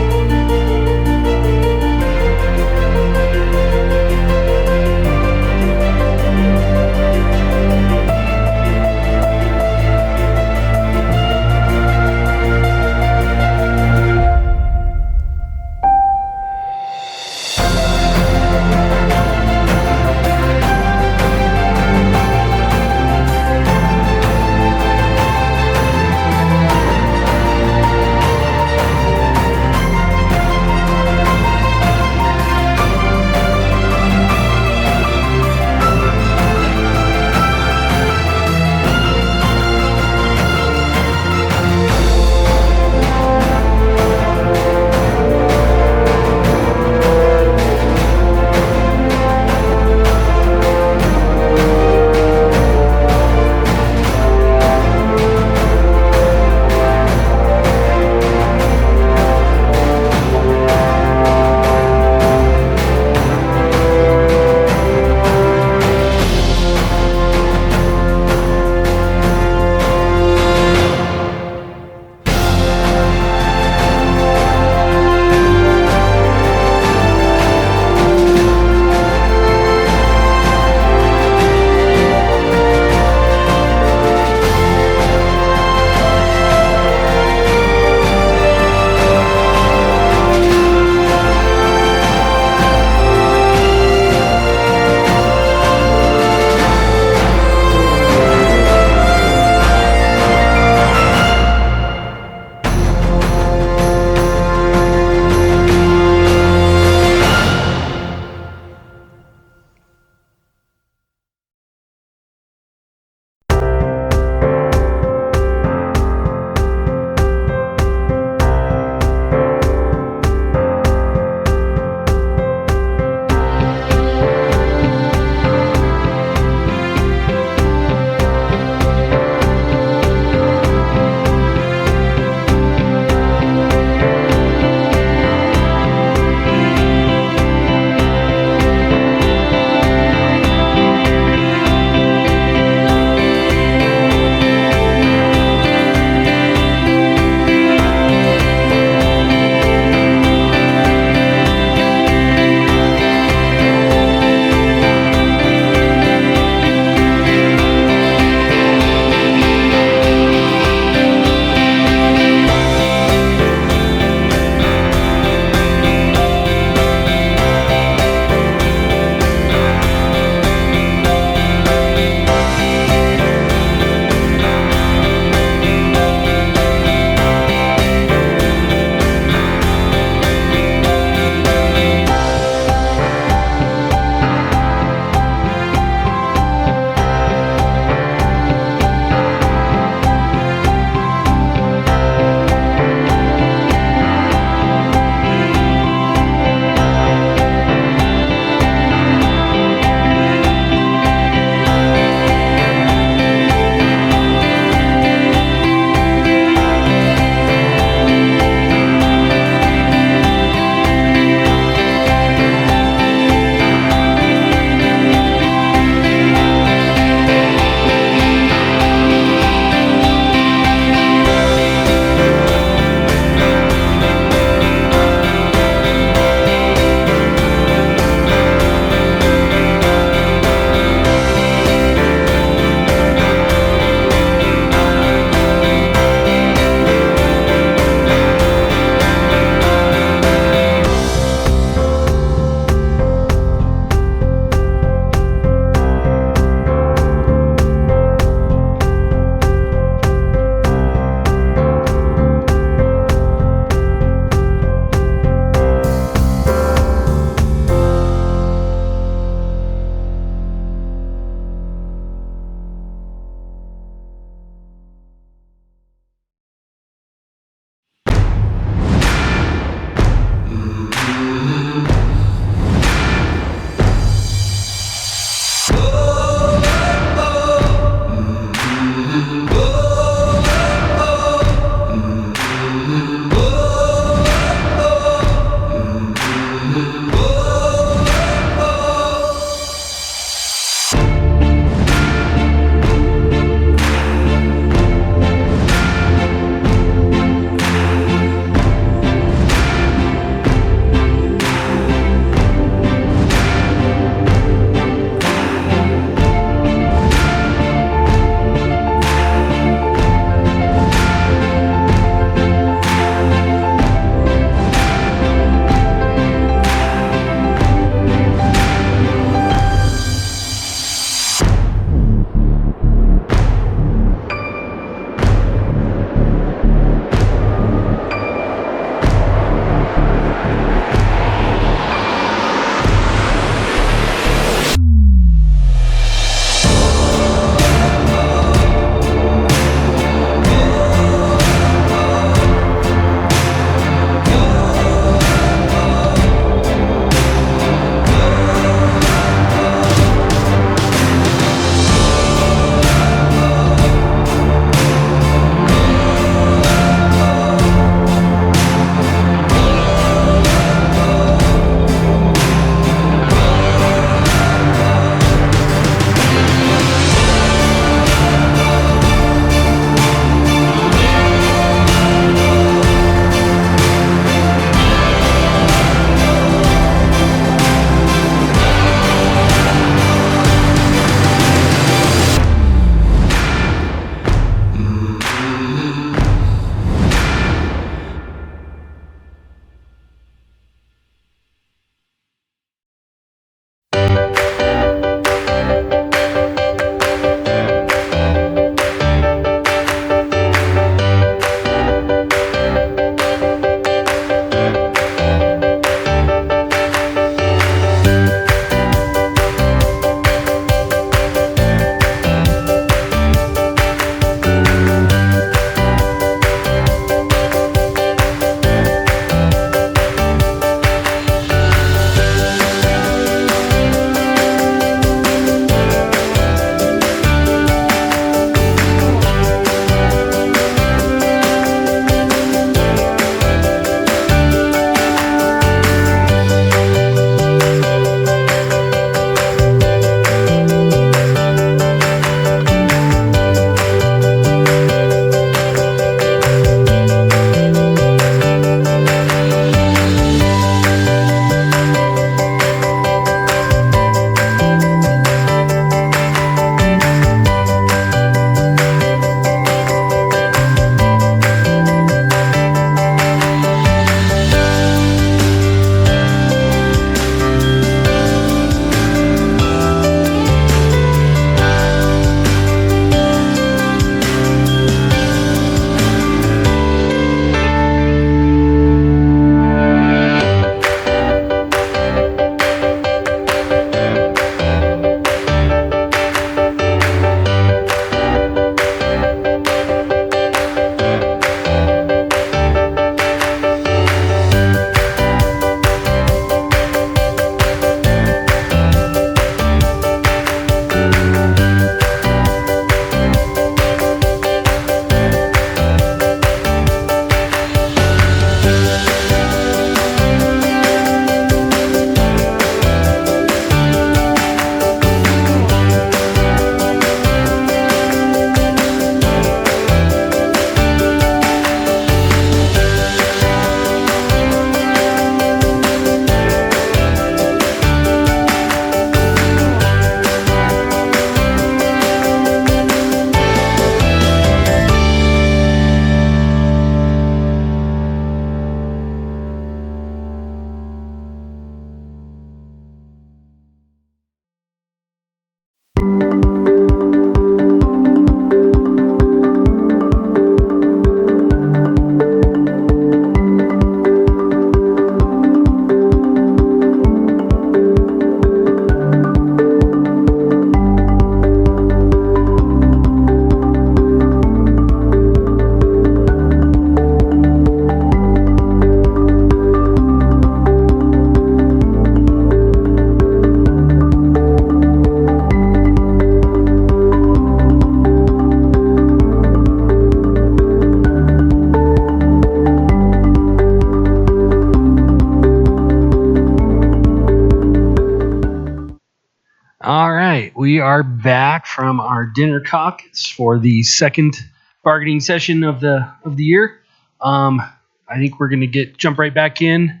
we are back from our dinner caucus for the second bargaining session of the year. I think we're going to jump right back in.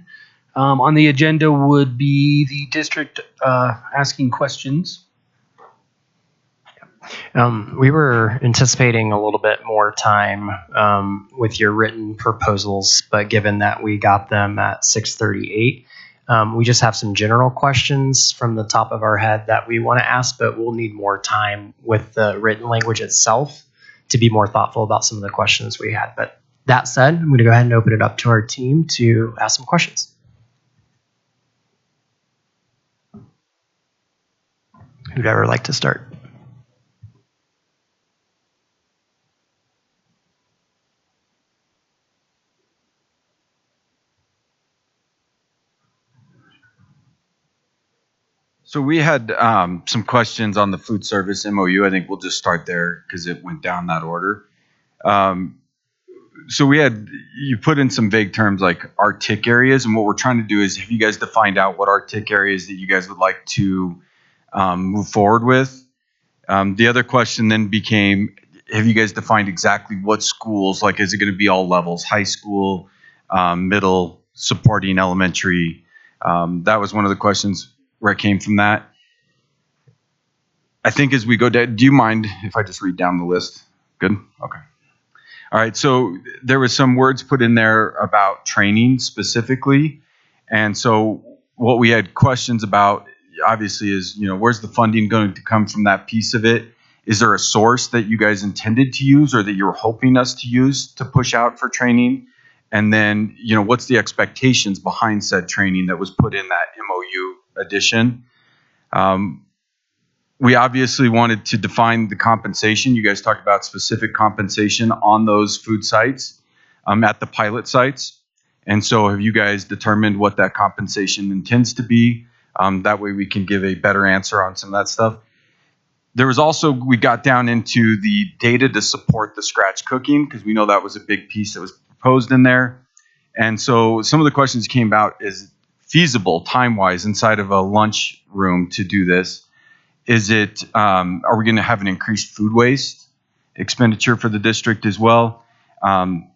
On the agenda would be the district asking questions. We were anticipating a little bit more time with your written proposals, but given that we got them at 6:38, we just have some general questions from the top of our head that we want to ask, but we'll need more time with the written language itself to be more thoughtful about some of the questions we had. But that said, I'm going to go ahead and open it up to our team to ask some questions. Who'd ever like to start? So we had some questions on the food service MOU. I think we'll just start there because it went down that order. So you put in some vague terms like Arctic areas, and what we're trying to do is have you guys defined out what Arctic areas that you guys would like to move forward with. The other question then became, have you guys defined exactly what schools, like is it going to be all levels, high school, middle, supporting elementary? That was one of the questions where it came from that. I think as we go down, do you mind if I just read down the list? Good? Okay. All right, so there was some words put in there about training specifically. And so what we had questions about, obviously, is, where's the funding going to come from that piece of it? Is there a source that you guys intended to use or that you're hoping us to use to push out for training? And then, what's the expectations behind said training that was put in that MOU addition? We obviously wanted to define the compensation. You guys talked about specific compensation on those food sites, at the pilot sites. And so have you guys determined what that compensation intends to be? That way we can give a better answer on some of that stuff. There was also, we got down into the data to support the scratch cooking, because we know that was a big piece that was proposed in there. And so some of the questions came about, is feasible time-wise inside of a lunch room to do this? Is it, are we going to have an increased food waste expenditure for the district as well? And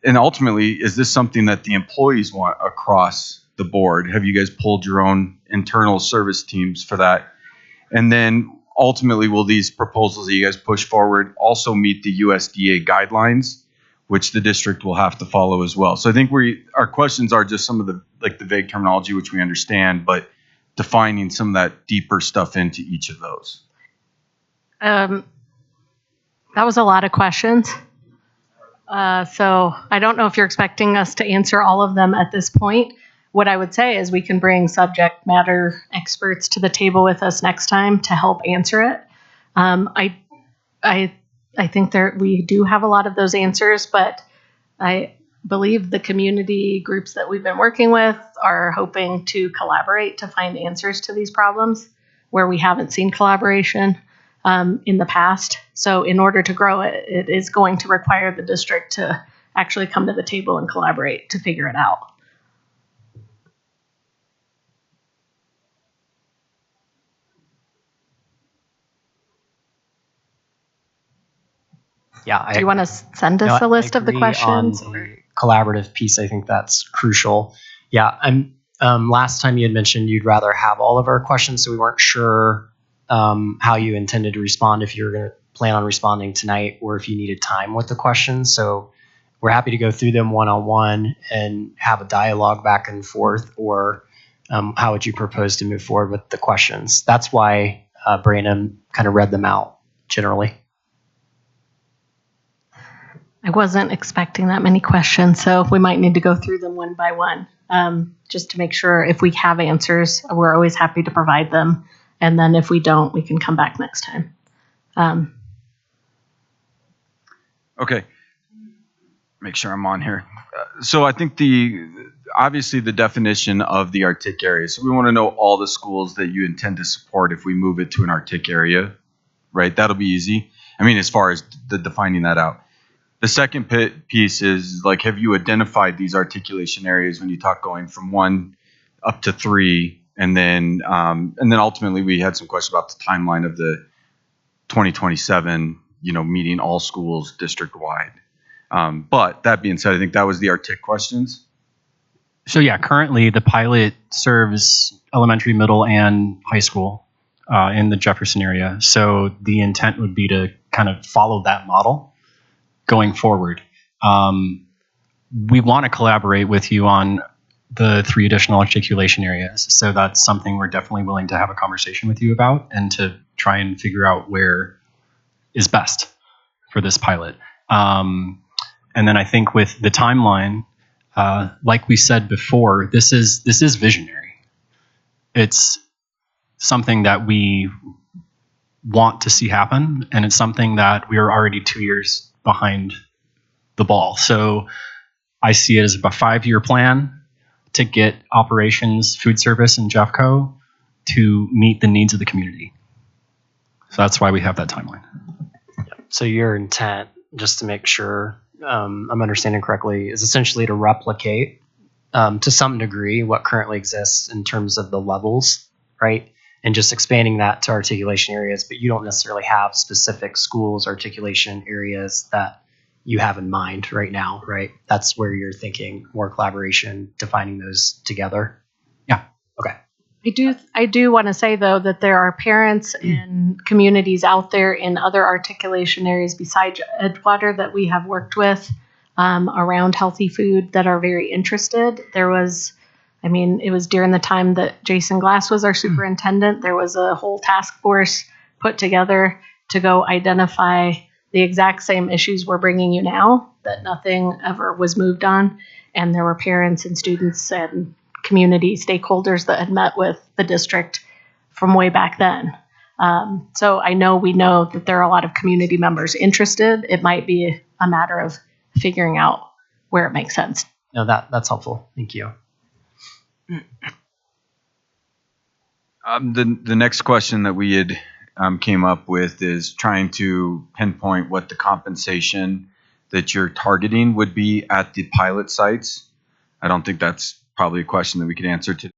ultimately, is this something that the employees want across the board? Have you guys pulled your own internal service teams for that? And then ultimately, will these proposals that you guys push forward also meet the USDA guidelines, which the district will have to follow as well? So I think our questions are just some of the vague terminology, which we understand, but defining some of that deeper stuff into each of those. That was a lot of questions. So I don't know if you're expecting us to answer all of them at this point. What I would say is we can bring subject matter experts to the table with us next time to help answer it. I think we do have a lot of those answers, but I believe the community groups that we've been working with are hoping to collaborate to find answers to these problems where we haven't seen collaboration in the past. So in order to grow it, it is going to require the district to actually come to the table and collaborate to figure it out. Yeah. Do you want to send us a list of the questions? On the collaborative piece, I think that's crucial. Yeah. Last time you had mentioned you'd rather have all of our questions, so we weren't sure how you intended to respond, if you were going to plan on responding tonight or if you needed time with the questions. So we're happy to go through them one-on-one and have a dialogue back and forth, or how would you propose to move forward with the questions? That's why Brandon kind of read them out generally. I wasn't expecting that many questions, so we might need to go through them one by one, just to make sure if we have answers, we're always happy to provide them. And then if we don't, we can come back next time. Okay. Make sure I'm on here. So I think obviously the definition of the Arctic area. So we want to know all the schools that you intend to support if we move it to an Arctic area, right? That'll be easy. I mean, as far as defining that out. The second piece is, have you identified these articulation areas when you talk going from 1 up to 3? and then ultimately we had some questions about the timeline of the 2027, meeting all schools district wide. But that being said, I think that was the Arctic questions. So yeah, currently the pilot serves elementary, middle, and high school in the Jefferson area. So the intent would be to kind of follow that model going forward. We want to collaborate with you on the 3 additional articulation areas. So that's something we're definitely willing to have a conversation with you about and to try and figure out where is best for this pilot. And then I think with the timeline, like we said before, this is visionary. It's something that we want to see happen, and it's something that we are already 2 years behind the ball. So I see it as a 5-year plan to get operations, food service, and Jeffco to meet the needs of the community. So that's why we have that timeline. So your intent, just to make sure I'm understanding correctly, is essentially to replicate to some degree what currently exists in terms of the levels, right? And just expanding that to articulation areas, but you don't necessarily have specific schools articulation areas that you have in mind right now, right? That's where you're thinking more collaboration, defining those together. Yeah. Okay. I do want to say, though, that there are parents and communities out there in other articulation areas besides Edgewater that we have worked with around healthy food that are very interested. It was during the time that Jason Glass was our superintendent. There was a whole task force put together to go identify the exact same issues we're bringing you now, that nothing ever was moved on. And there were parents and students and community stakeholders that had met with the district from way back then. So we know that there are a lot of community members interested. It might be a matter of figuring out where it makes sense. No, that's helpful. Thank you. The next question that we had came up with is trying to pinpoint what the compensation that you're targeting would be at the pilot sites. I don't think that's probably a question that we could answer today.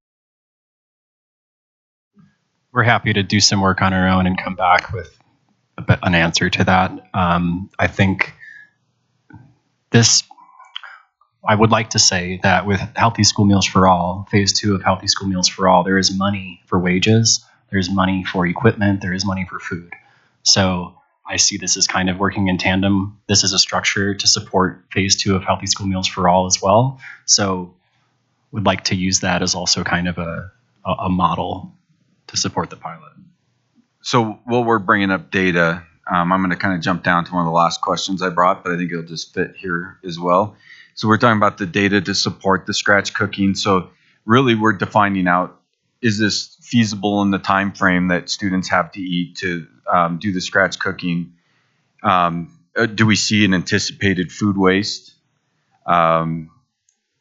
We're happy to do some work on our own and come back with an answer to that. I think I would like to say that with Healthy School Meals for All, phase 2 of Healthy School Meals for All, there is money for wages, there's money for equipment, there is money for food. So I see this as kind of working in tandem. This is a structure to support phase 2 of Healthy School Meals for All as well. So would like to use that as also kind of a model to support the pilot. So while we're bringing up data, I'm going to kind of jump down to one of the last questions I brought, but I think it'll just fit here as well. So we're talking about the data to support the scratch cooking. So really we're defining out, is this feasible in the time frame that students have to eat to do the scratch cooking? Do we see an anticipated food waste?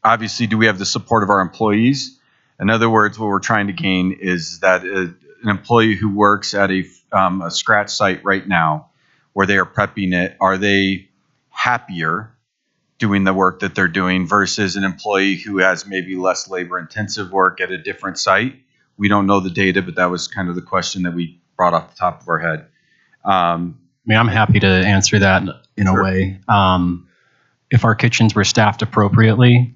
Obviously, do we have the support of our employees? In other words, what we're trying to gain is that an employee who works at a scratch site right now where they are prepping it, are they happier doing the work that they're doing versus an employee who has maybe less labor intensive work at a different site? We don't know the data, but that was kind of the question that we brought off the top of our head. I'm happy to answer that in a way. If our kitchens were staffed appropriately,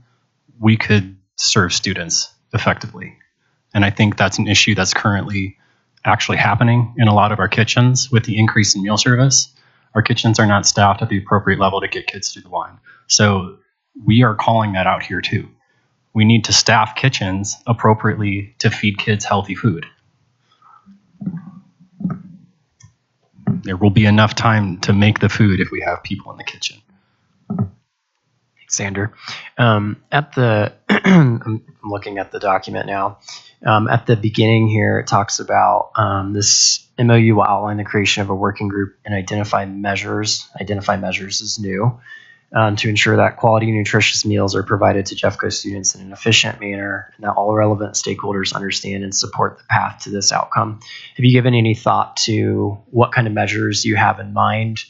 we could serve students effectively. And I think that's an issue that's currently actually happening in a lot of our kitchens with the increase in meal service. Our kitchens are not staffed at the appropriate level to get kids through the line. So we are calling that out here too. We need to staff kitchens appropriately to feed kids healthy food. There will be enough time to make the food if we have people in the kitchen. Xander, I'm looking at the document now. At the beginning here, it talks about this MOU will outline the creation of a working group and identify measures. Identify measures is new to ensure that quality and nutritious meals are provided to Jeffco students in an efficient manner and that all relevant stakeholders understand and support the path to this outcome. Have you given any thought to what kind of measures you have in mind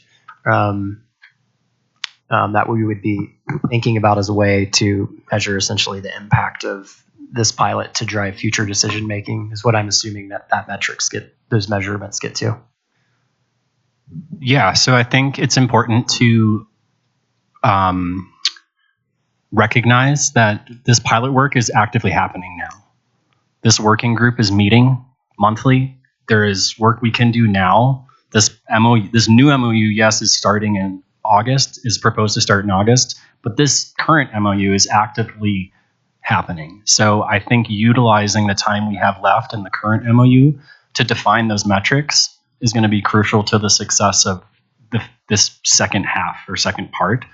that we would be thinking about as a way to measure essentially the impact of this pilot to drive future decision making is what I'm assuming that those measurements get to. Yeah, so I think it's important to recognize that this pilot work is actively happening now. This working group is meeting monthly. There is work we can do now. This new MOU, yes, is starting in August, is proposed to start in August, but this current MOU is actively happening. So I think utilizing the time we have left in the current MOU to define those metrics is going to be crucial to the success of this second half or second part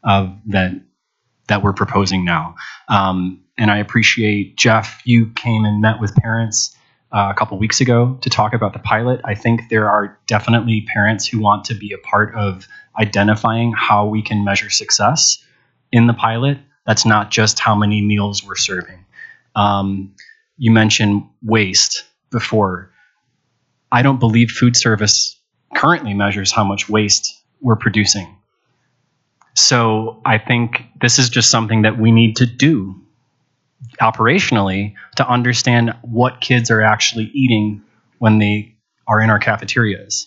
of that we're proposing now. And I appreciate, Jeff, you came and met with parents a couple weeks ago to talk about the pilot. I think there are definitely parents who want to be a part of identifying how we can measure success in the pilot. That's not just how many meals we're serving. You mentioned waste before. I don't believe food service currently measures how much waste we're producing. So I think this is just something that we need to do operationally to understand what kids are actually eating when they are in our cafeterias.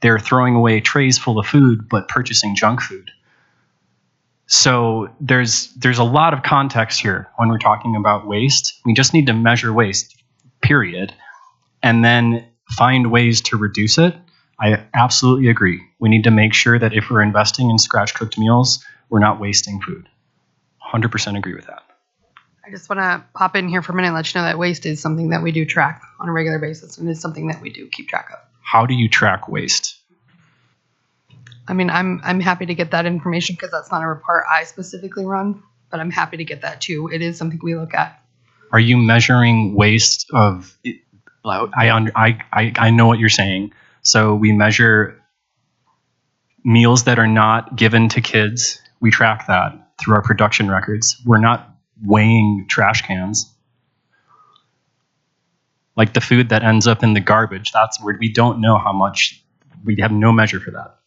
They're throwing away trays full of food, but purchasing junk food. So there's a lot of context here when we're talking about waste. We just need to measure waste, period, and then find ways to reduce it. I absolutely agree. We need to make sure that if we're investing in scratch-cooked meals, we're not wasting food. 100% agree with that. I just want to pop in here for a minute and let you know that waste is something that we do track on a regular basis, and it's something that we do keep track of. How do you track waste? I mean, I'm happy to get that information because that's not a report I specifically run, but I'm happy to get that too. It is something we look at. Are you measuring waste of? I know what you're saying. So we measure meals that are not given to kids. We track that through our production records. We're not weighing trash cans. Like the food that ends up in the garbage, that's where we don't know how much. We have no measure for that.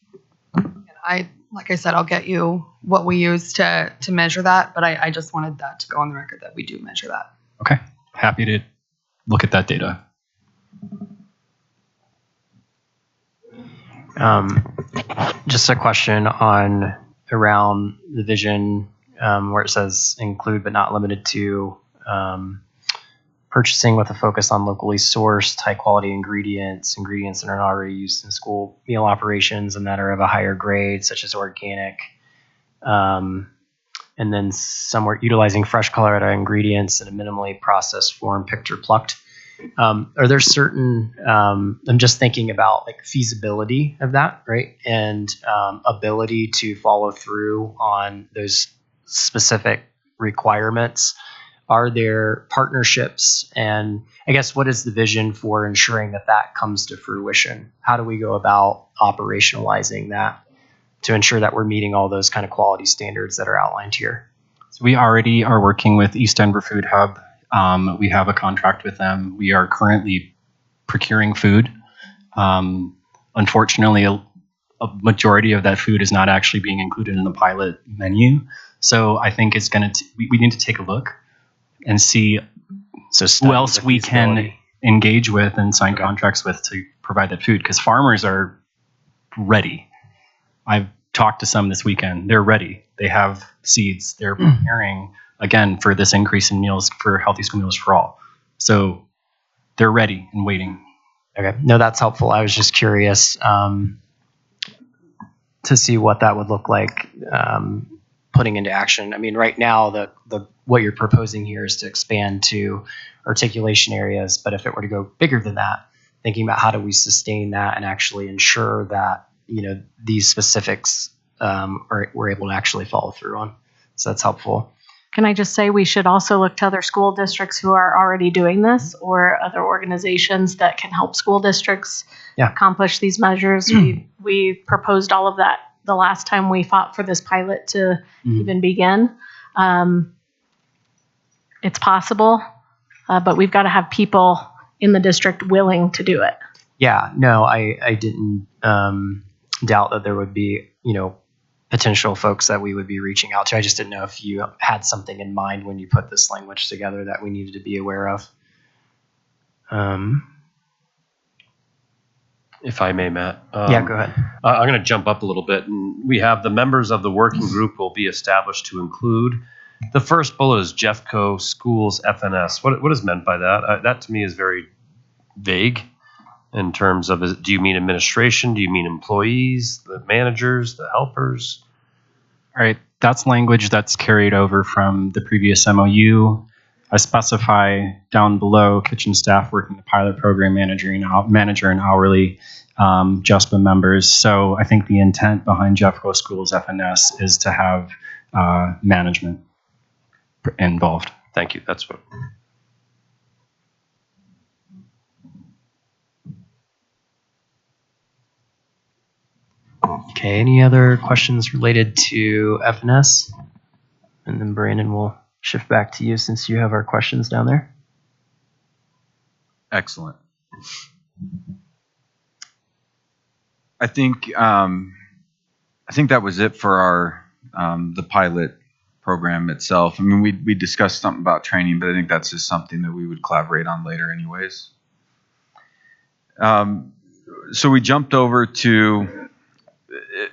And like I said, I'll get you what we use to measure that, but I just wanted that to go on the record that we do measure that. Okay, happy to look at that data. Just a question on around the vision where it says include but not limited to purchasing with a focus on locally sourced, high quality ingredients that are already used in school meal operations and that are of a higher grade, such as organic. And then somewhere utilizing fresh Colorado ingredients in a minimally processed form, picked or plucked. Are there certain, I'm just thinking about like feasibility of that, right? And ability to follow through on those specific requirements. Are there partnerships? And I guess what is the vision for ensuring that that comes to fruition? How do we go about operationalizing that to ensure that we're meeting all those kind of quality standards that are outlined here? So we already are working with East Denver Food Hub. We have a contract with them. We are currently procuring food. Unfortunately, a majority of that food is not actually being included in the pilot menu. So I think it's going to, we need to take a look and see who else we can engage with and sign contracts with to provide that food, because farmers are ready. I've talked to some this weekend. They're ready. They have seeds. They're preparing, again, for this increase in meals for Healthy School Meals for All. So they're ready and waiting. Okay. No, that's helpful. I was just curious to see what that would look like putting into action. I mean, right now, the what you're proposing here is to expand to articulation areas, but if it were to go bigger than that, thinking about how do we sustain that and actually ensure that, you know, these specifics we're able to actually follow through on. So that's helpful. Can I just say we should also look to other school districts who are already doing this, or other organizations that can help school districts accomplish these measures. We proposed all of that the last time we fought for this pilot to even begin. It's possible, but we've got to have people in the district willing to do it. Yeah, no, I didn't doubt that there would be, you know, potential folks that we would be reaching out to. I just didn't know if you had something in mind when you put this language together that we needed to be aware of. If I may, Matt. Yeah, go ahead. I'm going to jump up a little bit. And we have the members of the working group will be established to include. The first bullet is Jeffco Schools FNS. What is meant by that? That to me is very vague in terms of, do you mean administration? Do you mean employees, the managers, the helpers? All right, that's language that's carried over from the previous MOU. I specify down below kitchen staff working the pilot program manager and hourly Jespa members. So I think the intent behind Jeffco Schools FNS is to have management involved. Thank you. That's what. Okay, any other questions related to FNS? And then Brandon will shift back to you since you have our questions down there. Excellent. I think that was it for our the pilot program itself. I mean, we discussed something about training, but I think that's just something that we would collaborate on later anyways. So we jumped over to,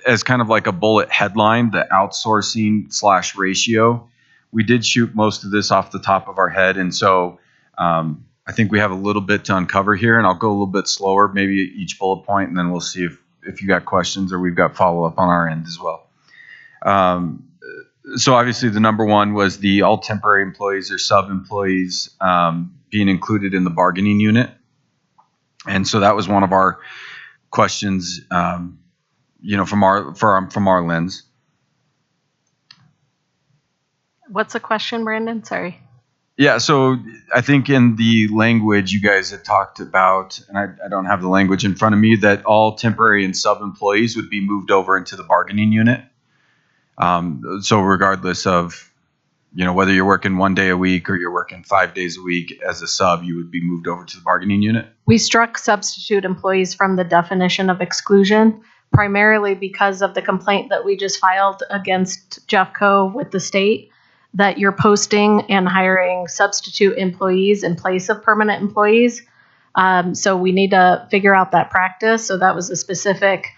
as kind of like a bullet headline, the outsourcing/ratio. We did shoot most of this off the top of our head, and so I think we have a little bit to uncover here, and I'll go a little bit slower, maybe each bullet point, and then we'll see if you got questions or we've got follow-up on our end as well. So obviously the number one was the all temporary employees or sub-employees being included in the bargaining unit. And so that was one of our questions, from our lens. What's the question, Brandon? Sorry. Yeah, so I think in the language you guys had talked about, and I don't have the language in front of me, that all temporary and sub-employees would be moved over into the bargaining unit. So regardless of, whether you're working 1 day a week or you're working 5 days a week as a sub, you would be moved over to the bargaining unit. We struck substitute employees from the definition of exclusion, primarily because of the complaint that we just filed against Jeffco with the state, that you're posting and hiring substitute employees in place of permanent employees. So we need to figure out that practice. So that was a specific,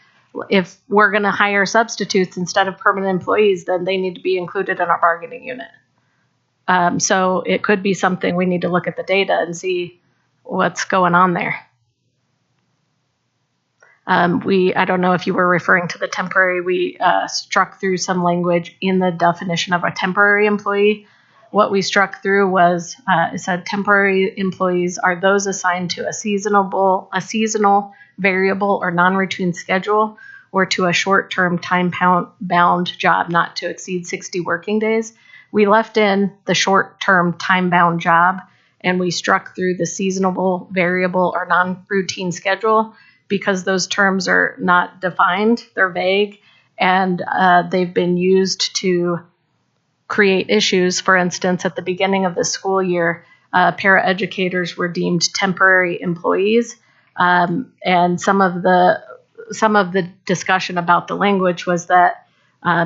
if we're going to hire substitutes instead of permanent employees, then they need to be included in our bargaining unit. So it could be something we need to look at the data and see what's going on there. I don't know if you were referring to the temporary, we struck through some language in the definition of a temporary employee. What we struck through was, it said temporary employees are those assigned to a seasonal, variable, or non-routine schedule, or to a short-term time-bound job not to exceed 60 working days. We left in the short-term time-bound job, and we struck through the seasonal, variable, or non-routine schedule, because those terms are not defined, they're vague, and they've been used to create issues. For instance, at the beginning of the school year, paraeducators were deemed temporary employees, and some of the discussion about the language was that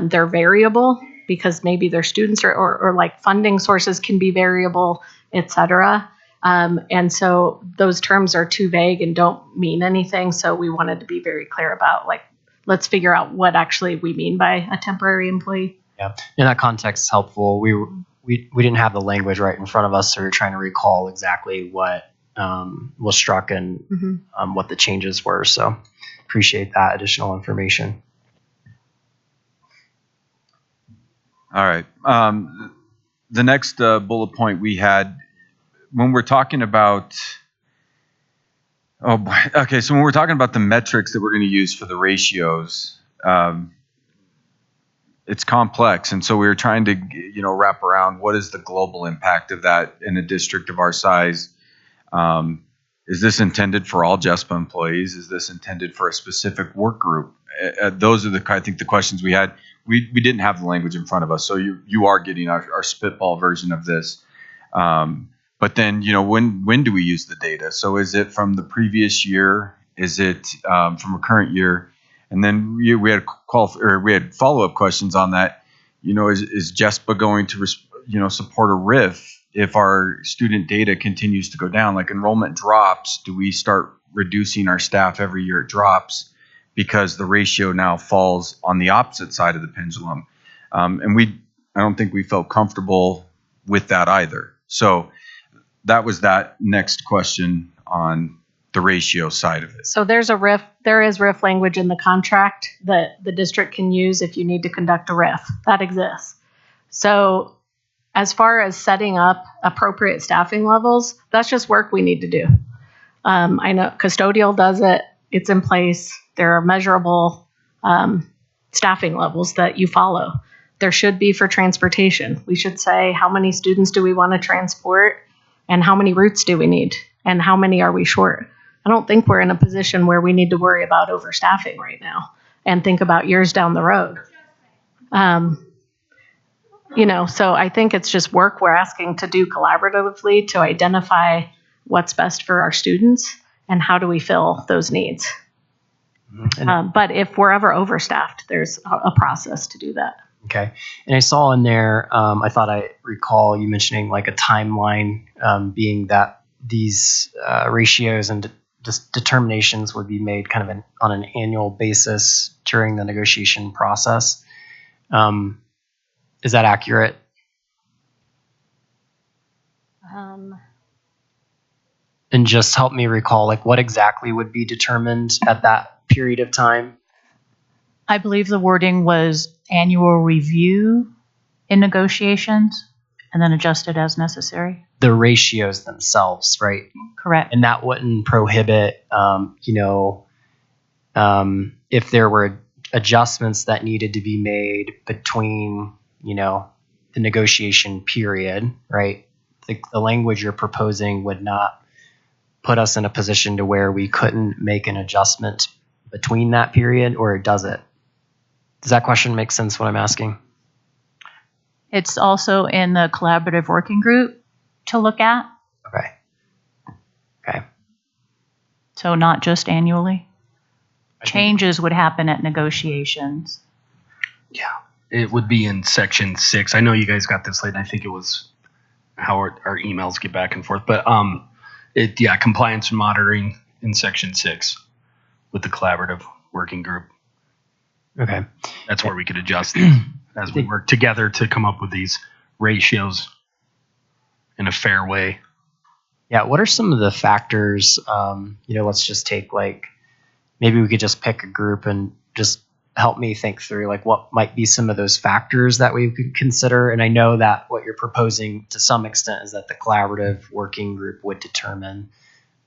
they're variable because maybe their students or like funding sources can be variable, et cetera. And so those terms are too vague and don't mean anything. So we wanted to be very clear about, let's figure out what actually we mean by a temporary employee. Yeah, in that context, it's helpful. We didn't have the language right in front of us, so we're trying to recall exactly what was struck and what the changes were. So appreciate that additional information. All right. The next bullet point we had, when we're talking about, so when we're talking about the metrics that we're going to use for the ratios, it's complex. And so we were trying to, wrap around what is the global impact of that in a district of our size. Is this intended for all Jespa employees? Is this intended for a specific work group? Those are I think the questions we had. We didn't have the language in front of us. So you are getting our spitball version of this. But then, when do we use the data? So is it from the previous year? Is it from a current year? And then we had we had follow-up questions on that. Is Jespa going to support a RIF if our student data continues to go down? Like enrollment drops, do we start reducing our staff every year it drops because the ratio now falls on the opposite side of the pendulum? And I don't think we felt comfortable with that either. So that was that next question on the ratio side of it. So there is RIF language in the contract that the district can use if you need to conduct a RIF. That exists. So as far as setting up appropriate staffing levels, that's just work we need to do. I know custodial does it. It's in place. There are measurable staffing levels that you follow. There should be for transportation. We should say how many students do we want to transport and how many routes do we need and how many are we short. I don't think we're in a position where we need to worry about overstaffing right now and think about years down the road. So I think it's just work we're asking to do collaboratively to identify what's best for our students and how do we fill those needs. But if we're ever overstaffed, there's a process to do that. Okay. And I saw in there, I thought I recall you mentioning like a timeline being that these ratios and determinations would be made kind of on an annual basis during the negotiation process. Is that accurate? And just help me recall, like what exactly would be determined at that period of time? I believe the wording was annual review in negotiations and then adjusted as necessary. The ratios themselves, right? Correct. And that wouldn't prohibit, if there were adjustments that needed to be made between, the negotiation period, right? The language you're proposing would not put us in a position to where we couldn't make an adjustment between that period, or does it? Does that question make sense what I'm asking? It's also in the collaborative working group to look at. Okay. So not just annually. Changes would happen at negotiations. Yeah, it would be in section 6. I know you guys got this late. I think it was how our emails get back and forth. But compliance and monitoring in section 6 with the collaborative working group. Okay. That's where we could adjust these as we work together to come up with these ratios in a fair way. Yeah. What are some of the factors? Let's just take maybe we could just pick a group and just help me think through what might be some of those factors that we could consider. And I know that what you're proposing to some extent is that the collaborative working group would determine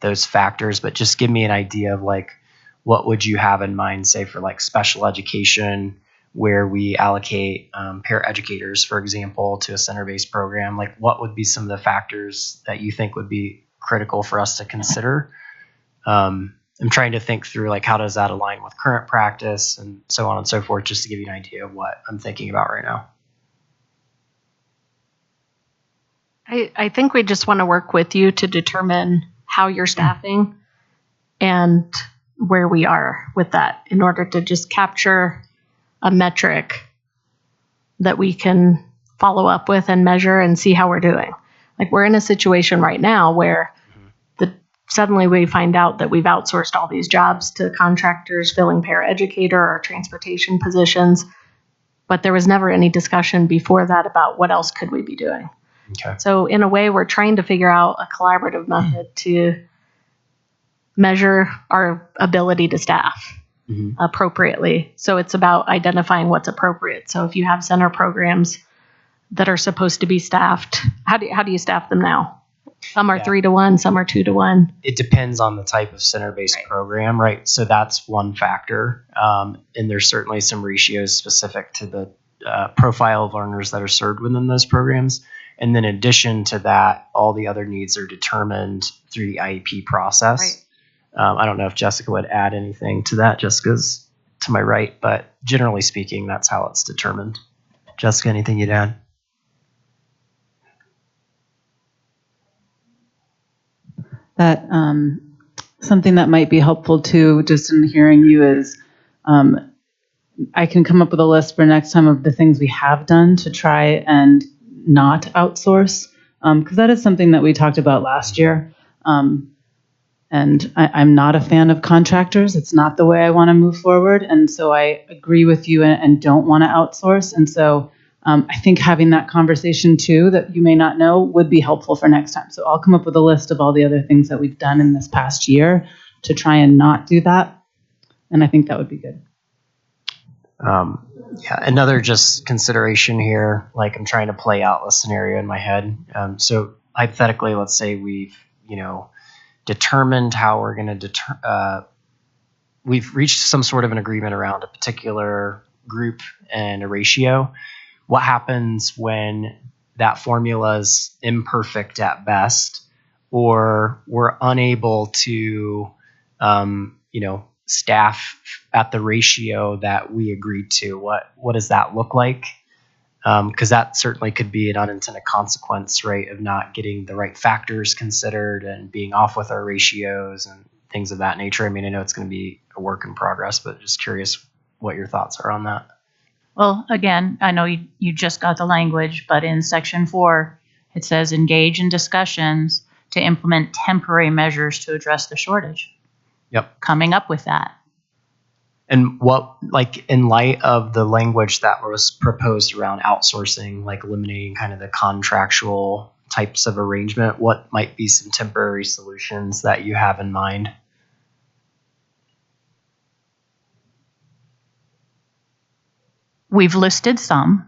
those factors, but just give me an idea of what would you have in mind, say for special education, where we allocate paraeducators, for example, to a center-based program. What would be some of the factors that you think would be critical for us to consider? I'm trying to think through how does that align with current practice and so on and so forth, just to give you an idea of what I'm thinking about right now. I think we just want to work with you to determine how you're staffing and where we are with that in order to just capture a metric that we can follow up with and measure and see how we're doing. We're in a situation right now where suddenly we find out that we've outsourced all these jobs to contractors filling paraeducator or transportation positions, but there was never any discussion before that about what else could we be doing. Okay. So in a way, we're trying to figure out a collaborative method to measure our ability to staff appropriately. So it's about identifying what's appropriate. So if you have center programs that are supposed to be staffed, how do you staff them now? Some are 3-to-1, some are 2-to-1. It depends on the type of center-based program, right? So that's one factor. And there's certainly some ratios specific to the profile of learners that are served within those programs. And then in addition to that, all the other needs are determined through the IEP process. Right. I don't know if Jessica would add anything to that. Jessica's to my right, but generally speaking, that's how it's determined. Jessica, anything you'd add? That something that might be helpful too, just in hearing you, is I can come up with a list for next time of the things we have done to try and not outsource, because that is something that we talked about last year. And I'm not a fan of contractors. It's not the way I want to move forward. And so I agree with you and don't want to outsource. And so I think having that conversation too, that you may not know, would be helpful for next time. So I'll come up with a list of all the other things that we've done in this past year to try and not do that. And I think that would be good. Yeah, another just consideration here, like I'm trying to play out a scenario in my head. So hypothetically, let's say we've, determined how we're going to we've reached some sort of an agreement around a particular group and a ratio. What happens when that formula is imperfect at best, or we're unable to, staff at the ratio that we agreed to? What does that look like? Because that certainly could be an unintended consequence, right, of not getting the right factors considered and being off with our ratios and things of that nature. I mean, I know it's going to be a work in progress, but just curious what your thoughts are on that. Well, again, I know you just got the language, but in section 4, it says engage in discussions to implement temporary measures to address the shortage. Yep. Coming up with that. And what, like, in light of the language that was proposed around outsourcing, like eliminating kind of the contractual types of arrangement, what might be some temporary solutions that you have in mind? We've listed some,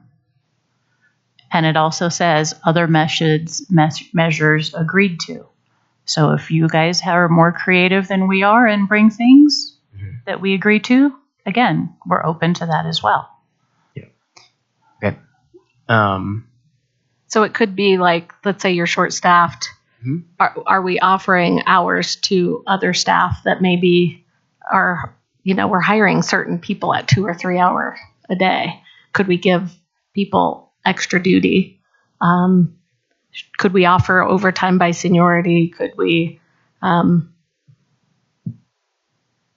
and it also says other measures agreed to. So if you guys are more creative than we are and bring things that we agree to, again, we're open to that as well. Yeah. Okay. So it could be like, let's say you're short-staffed. Mm-hmm. Are we offering hours to other staff that maybe are, we're hiring certain people at 2 or 3 hours a day? Could we give people extra duty? Could we offer overtime by seniority? Could we?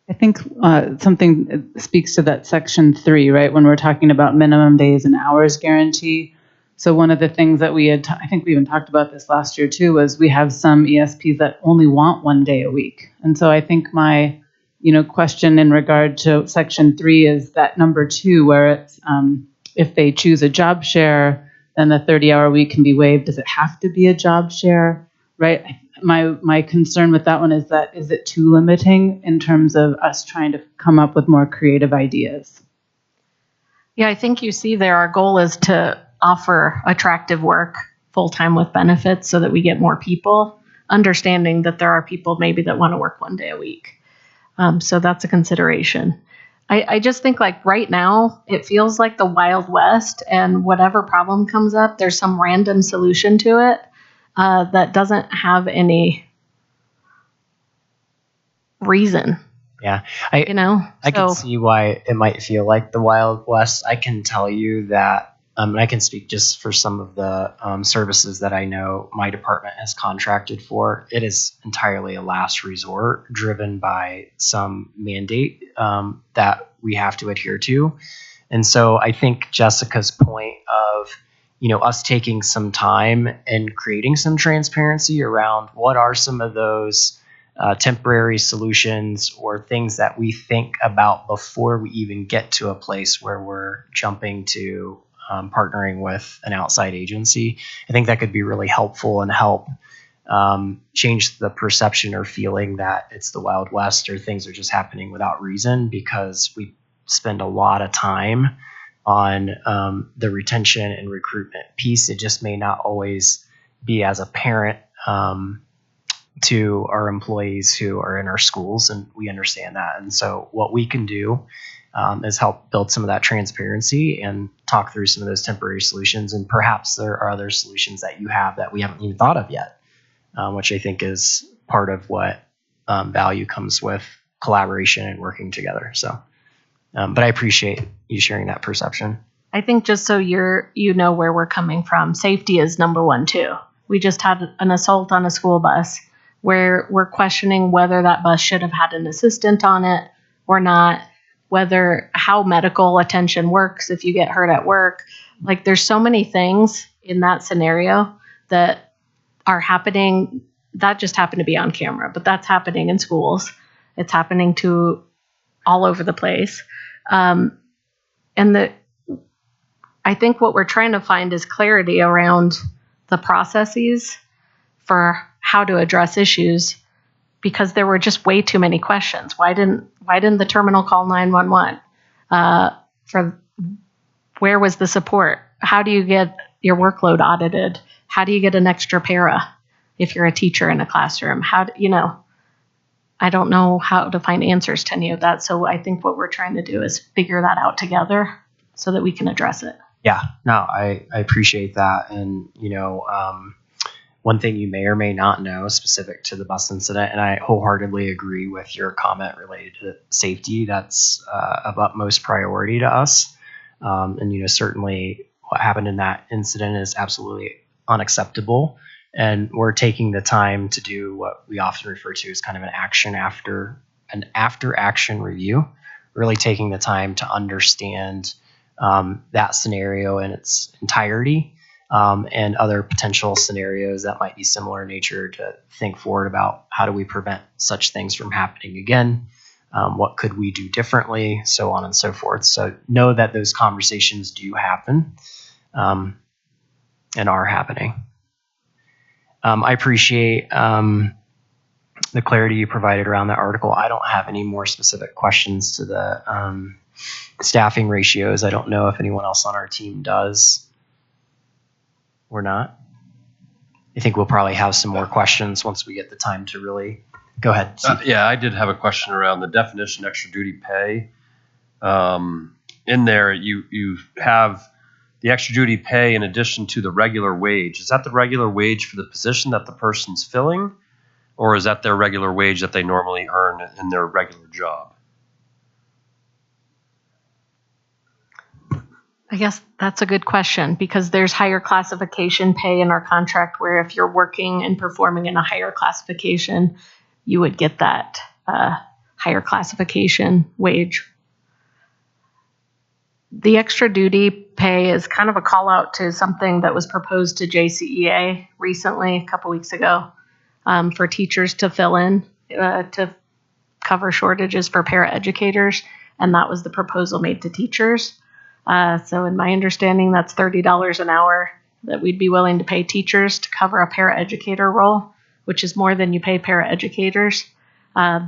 I think something speaks to that section 3, right? When we're talking about minimum days and hours guarantee. So one of the things that we had, I think we even talked about this last year too, was we have some ESPs that only want 1 day a week. And so I think my, question in regard to section 3 is that number 2, where it's if they choose a job share, then the 30-hour week can be waived. Does it have to be a job share, right? My concern with that one is it too limiting in terms of us trying to come up with more creative ideas? Yeah, I think you see there, our goal is to offer attractive work full-time with benefits so that we get more people, understanding that there are people maybe that want to work 1 day a week. So that's a consideration. I just think like right now, it feels like the Wild West, and whatever problem comes up, there's some random solution to it that doesn't have any reason. Yeah, I can see why it might feel like the Wild West. I can tell you that, and I can speak just for some of the services that I know my department has contracted for. It is entirely a last resort, driven by some mandate that we have to adhere to. And so I think Jessica's point of, us taking some time and creating some transparency around what are some of those temporary solutions or things that we think about before we even get to a place where we're jumping to partnering with an outside agency. I think that could be really helpful and help change the perception or feeling that it's the Wild West or things are just happening without reason, because we spend a lot of time on the retention and recruitment piece. It just may not always be as apparent to our employees who are in our schools, and we understand that. And so what we can do is help build some of that transparency and talk through some of those temporary solutions. And perhaps there are other solutions that you have that we haven't even thought of yet, which I think is part of what value comes with collaboration and working together. So, but I appreciate you sharing that perception. I think just so you know where we're coming from, safety is number 1 too. We just had an assault on a school bus where we're questioning whether that bus should have had an assistant on it or not. how medical attention works if you get hurt at work. Like there's so many things in that scenario that are happening. That just happened to be on camera, but that's happening in schools. It's happening to all over the place. I think what we're trying to find is clarity around the processes for how to address issues, because there were just way too many questions. Why didn't the terminal call 911? For where was the support? How do you get your workload audited? How do you get an extra para if you're a teacher in a classroom? I don't know how to find answers to any of that. So I think what we're trying to do is figure that out together so that we can address it. Yeah, no, I appreciate that. And, one thing you may or may not know specific to the bus incident, and I wholeheartedly agree with your comment related to safety. That's of utmost priority to us. And, certainly what happened in that incident is absolutely unacceptable. And we're taking the time to do what we often refer to as kind of an after action review, really taking the time to understand that scenario in its entirety, and other potential scenarios that might be similar in nature, to think forward about how do we prevent such things from happening again, what could we do differently, so on and so forth. So know that those conversations do happen, and are happening. I appreciate the clarity you provided around that article. I don't have any more specific questions to the staffing ratios. I don't know if anyone else on our team does or not. I think we'll probably have some more questions once we get the time to really go ahead. Yeah, I did have a question around the definition extra duty pay. In there, you have the extra duty pay in addition to the regular wage. Is that the regular wage for the position that the person's filling, or is that their regular wage that they normally earn in their regular job? I guess that's a good question, because there's higher classification pay in our contract, where if you're working and performing in a higher classification, you would get that higher classification wage. The extra duty pay is kind of a call out to something that was proposed to JCEA recently, a couple weeks ago, for teachers to fill in to cover shortages for paraeducators, and that was the proposal made to teachers. So in my understanding, that's $30 an hour that we'd be willing to pay teachers to cover a paraeducator role, which is more than you pay paraeducators.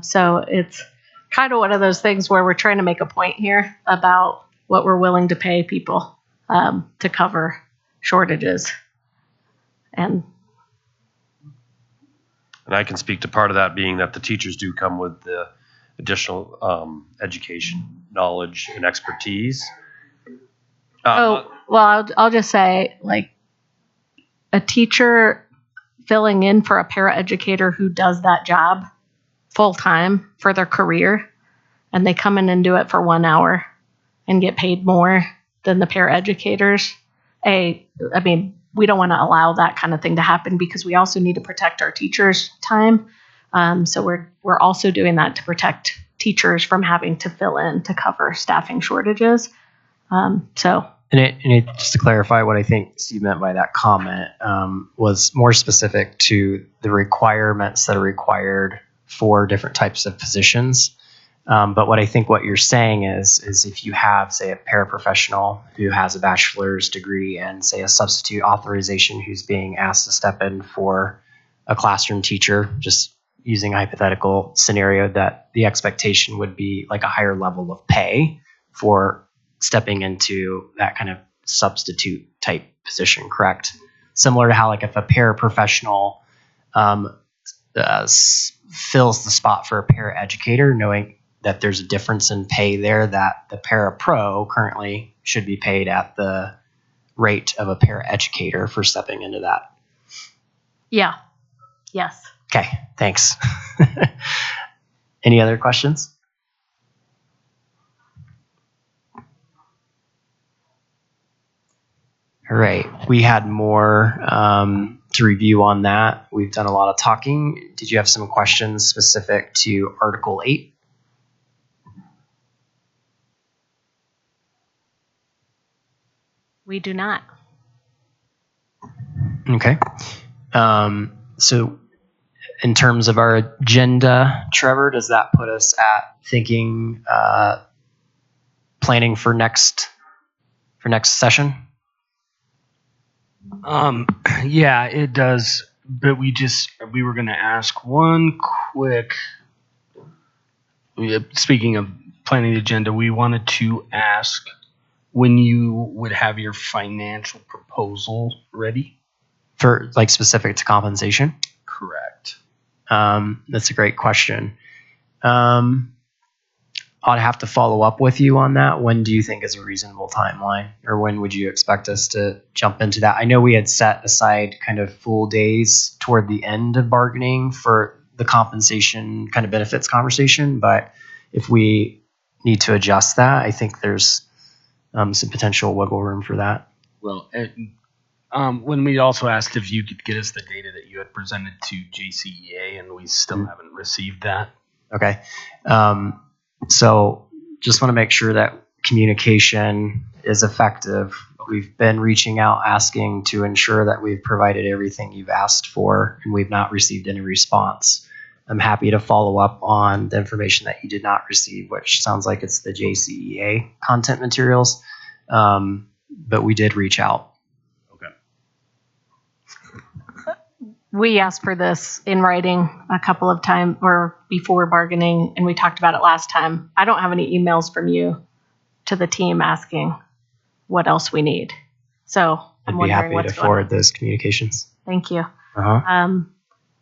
So it's kind of one of those things where we're trying to make a point here about what we're willing to pay people to cover shortages. And I can speak to part of that being that the teachers do come with the additional education, knowledge, and expertise. I'll just say, like, a teacher filling in for a paraeducator who does that job full time for their career, and they come in and do it for 1 hour and get paid more than the paraeducators. I mean, we don't want to allow that kind of thing to happen, because we also need to protect our teachers' time. So we're also doing that to protect teachers from having to fill in to cover staffing shortages. Just to clarify, what I think Steve meant by that comment was more specific to the requirements that are required for different types of positions. But what I think what you're saying is if you have, say, a paraprofessional who has a bachelor's degree and, say, a substitute authorization who's being asked to step in for a classroom teacher, just using a hypothetical scenario, that the expectation would be like a higher level of pay for stepping into that kind of substitute type position, correct? Similar to how, like, if a paraprofessional fills the spot for a paraeducator, knowing that there's a difference in pay there, that the parapro currently should be paid at the rate of a paraeducator for stepping into that. Yeah. Yes. Okay, thanks. Any other questions? All right, we had more to review on that. We've done a lot of talking. Did you have some questions specific to Article 8? We do not. Okay. So in terms of our agenda, Trevor, does that put us at thinking, planning for next session? Yeah, it does. But we were going to ask one quick. Speaking of planning the agenda, we wanted to ask when you would have your financial proposal ready. For like specific to compensation? Correct. That's a great question. I'd have to follow up with you on that. When do you think is a reasonable timeline, or when would you expect us to jump into that? I know we had set aside kind of full days toward the end of bargaining for the compensation kind of benefits conversation, but if we need to adjust that, I think there's some potential wiggle room for that. Well, when we also asked if you could get us the data that you had presented to JCEA, and we still haven't received that. Okay. So just want to make sure that communication is effective. We've been reaching out, asking to ensure that we've provided everything you've asked for, and we've not received any response. I'm happy to follow up on the information that you did not receive, which sounds like it's the JCEA content materials. But we did reach out. We asked for this in writing a couple of times or before bargaining, and we talked about it last time. I don't have any emails from you to the team asking what else we need. So I'd I'm be wondering happy what's to going on. forward those communications. Thank you. Uh-huh.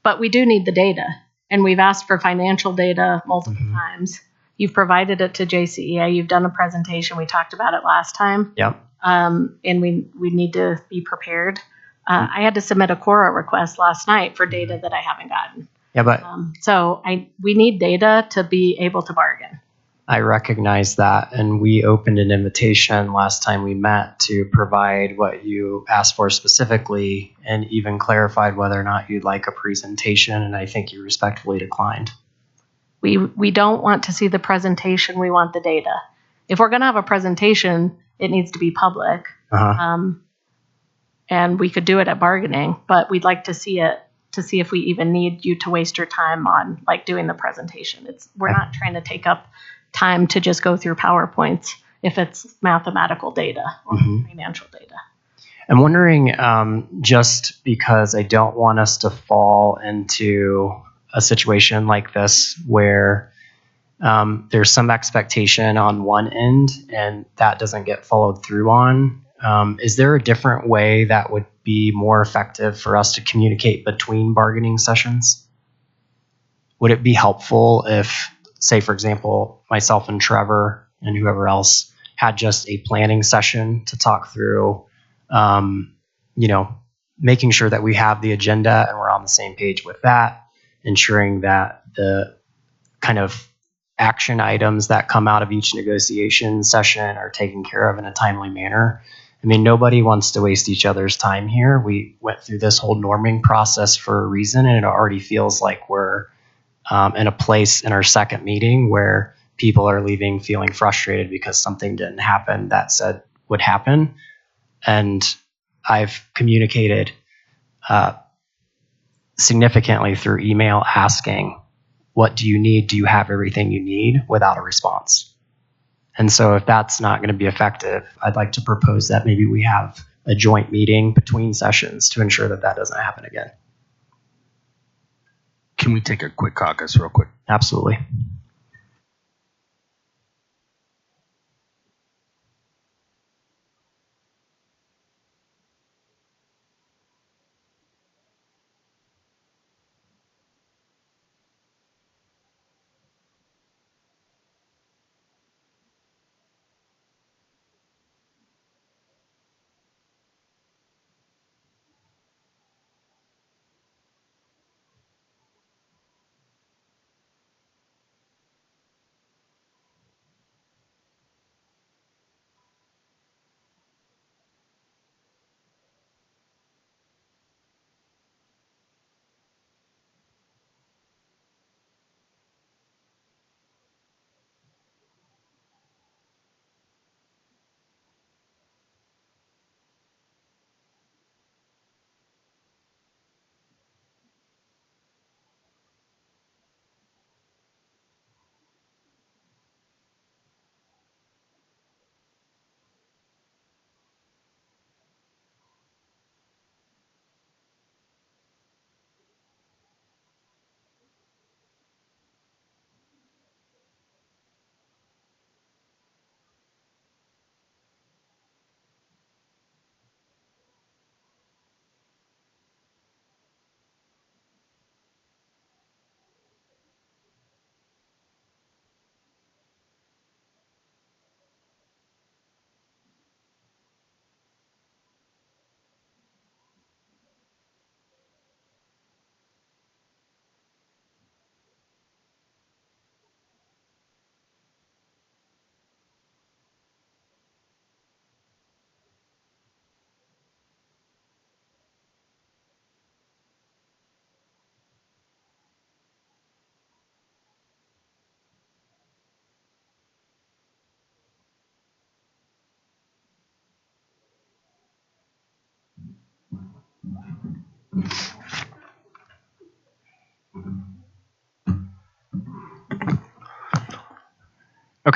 But we do need the data, and we've asked for financial data multiple times. You've provided it to JCEA. You've done a presentation. We talked about it last time. Yep. And we need to be prepared. I had to submit a Quora request last night for data that I haven't gotten. Yeah, but So we need data to be able to bargain. I recognize that, and we opened an invitation last time we met to provide what you asked for specifically, and even clarified whether or not you'd like a presentation, and I think you respectfully declined. We don't want to see the presentation. We want the data. If we're going to have a presentation, it needs to be public. And we could do it at bargaining, but we'd like to see it to see if we even need you to waste your time on like doing the presentation. We're not trying to take up time to just go through PowerPoints if it's mathematical data or financial data. I'm wondering, just because I don't want us to fall into a situation like this where there's some expectation on one end and that doesn't get followed through on. Is there a different way that would be more effective for us to communicate between bargaining sessions? Would it be helpful if, say, for example, myself and Trevor and whoever else had just a planning session to talk through, making sure that we have the agenda and we're on the same page with that, ensuring that the kind of action items that come out of each negotiation session are taken care of in a timely manner? I mean, nobody wants to waste each other's time here. We went through this whole norming process for a reason, and it already feels like we're in a place in our second meeting where people are leaving feeling frustrated because something didn't happen that said would happen. And I've communicated significantly through email asking, what do you need? Do you have everything you need? Without a response. And so if that's not going to be effective, I'd like to propose that maybe we have a joint meeting between sessions to ensure that that doesn't happen again. Can we take a quick caucus real quick? Absolutely.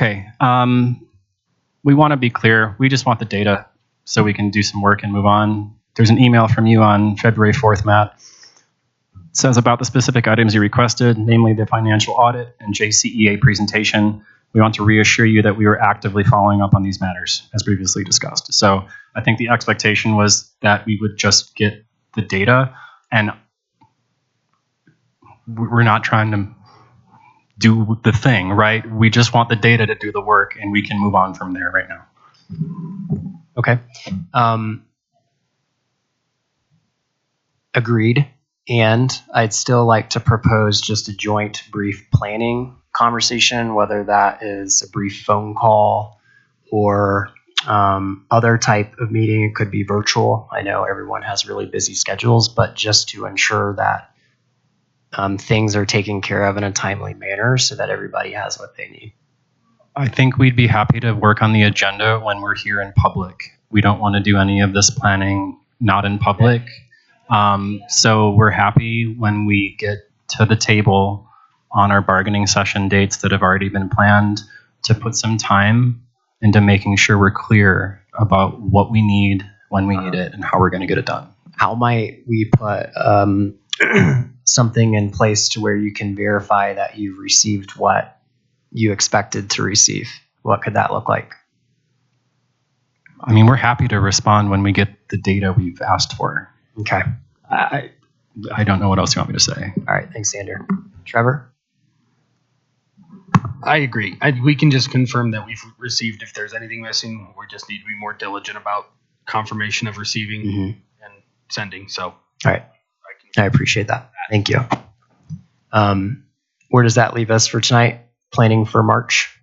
Okay. We want to be clear. We just want the data so we can do some work and move on. There's an email from you on February 4th, Matt. It says about the specific items you requested, namely the financial audit and JCEA presentation. We want to reassure you that we were actively following up on these matters, as previously discussed. So I think the expectation was that we would just get the data, and we're not trying to do the thing, right? We just want the data to do the work, and we can move on from there right now. Okay. Agreed. And I'd still like to propose just a joint brief planning conversation, whether that is a brief phone call or other type of meeting. It could be virtual. I know everyone has really busy schedules, but just to ensure that things are taken care of in a timely manner so that everybody has what they need. I think we'd be happy to work on the agenda when we're here in public. We don't want to do any of this planning not in public. So we're happy when we get to the table on our bargaining session dates that have already been planned to put some time into making sure we're clear about what we need, when we need it, and how we're going to get it done. How might we put something in place to where you can verify that you've received what you expected to receive? What could that look like? I mean, we're happy to respond when we get the data we've asked for. Okay. I don't know what else you want me to say. All right. Thanks, Xander. Trevor? I agree. We can just confirm that we've received. If there's anything missing, we just need to be more diligent about confirmation of receiving and sending. So, all right. I appreciate that. Thank you. Where does that leave us for tonight? Planning for March?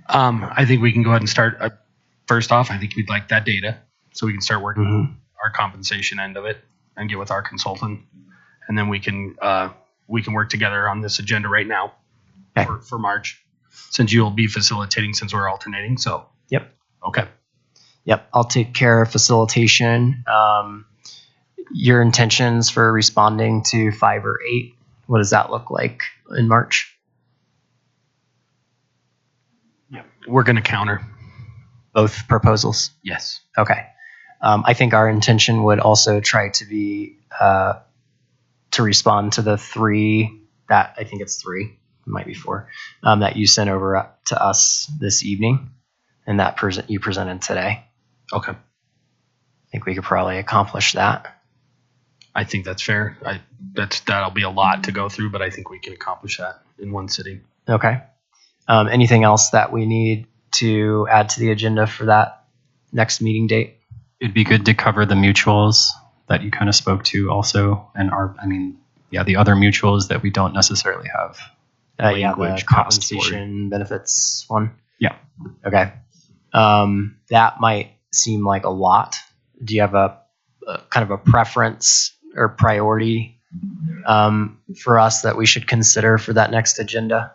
I think we can go ahead and start. First off, I think we'd like that data so we can start working on our compensation end of it and get with our consultant, and then we can work together on this agenda right now for March, since you'll be facilitating since we're alternating. So yep. Okay. Yep. I'll take care of facilitation. Your intentions for responding to 5 or 8. What does that look like in March? Yeah, we're going to counter both proposals. Yes. Okay. I think our intention would also try to be to respond to the 3 that I think it's 3, it might be 4, that you sent over to us this evening, and that you presented today. Okay. I think we could probably accomplish that. I think that's fair. That'll be a lot to go through, but I think we can accomplish that in one sitting. Okay. Anything else that we need to add to the agenda for that next meeting date? It'd be good to cover the mutuals that you kind of spoke to also, and the other mutuals that we don't necessarily have. The compensation benefits one. Yeah. Okay. That might seem like a lot. Do you have a kind of a preference or priority for us that we should consider for that next agenda?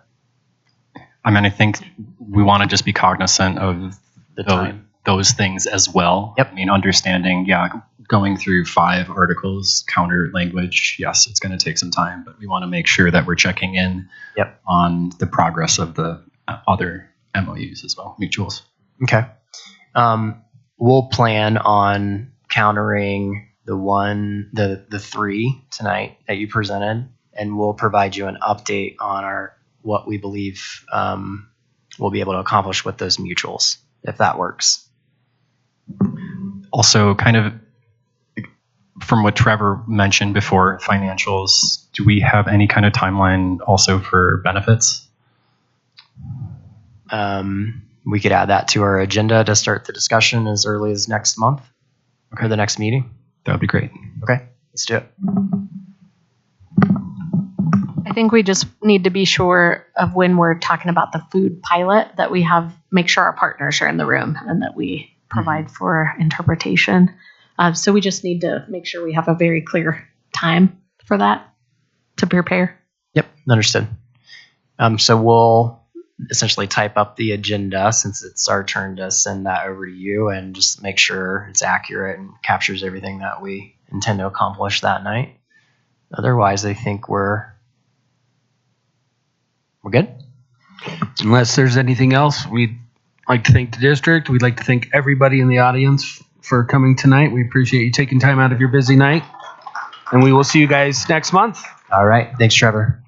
I mean, I think we want to just be cognizant of those things as well. Yep. I mean, understanding, going through 5 articles, counter language, yes, it's going to take some time, but we want to make sure that we're checking in on the progress of the other MOUs as well, mutuals. Okay. We'll plan on countering the 3 tonight that you presented, and we'll provide you an update on what we believe we'll be able to accomplish with those mutuals, if that works. Also, kind of from what Trevor mentioned before, financials, do we have any kind of timeline also for benefits? We could add that to our agenda to start the discussion as early as next month or the next meeting. That would be great. Okay, let's do it. I think we just need to be sure of when we're talking about the food pilot that we make sure our partners are in the room and that we provide for interpretation. So we just need to make sure we have a very clear time for that to prepare. Yep, understood. So we'll essentially type up the agenda since it's our turn to send that over to you and just make sure it's accurate and captures everything that we intend to accomplish that night. Otherwise, I think we're We're good? Unless there's anything else, we'd like to thank the district. We'd like to thank everybody in the audience for coming tonight. We appreciate you taking time out of your busy night. And we will see you guys next month. All right. Thanks, Trevor.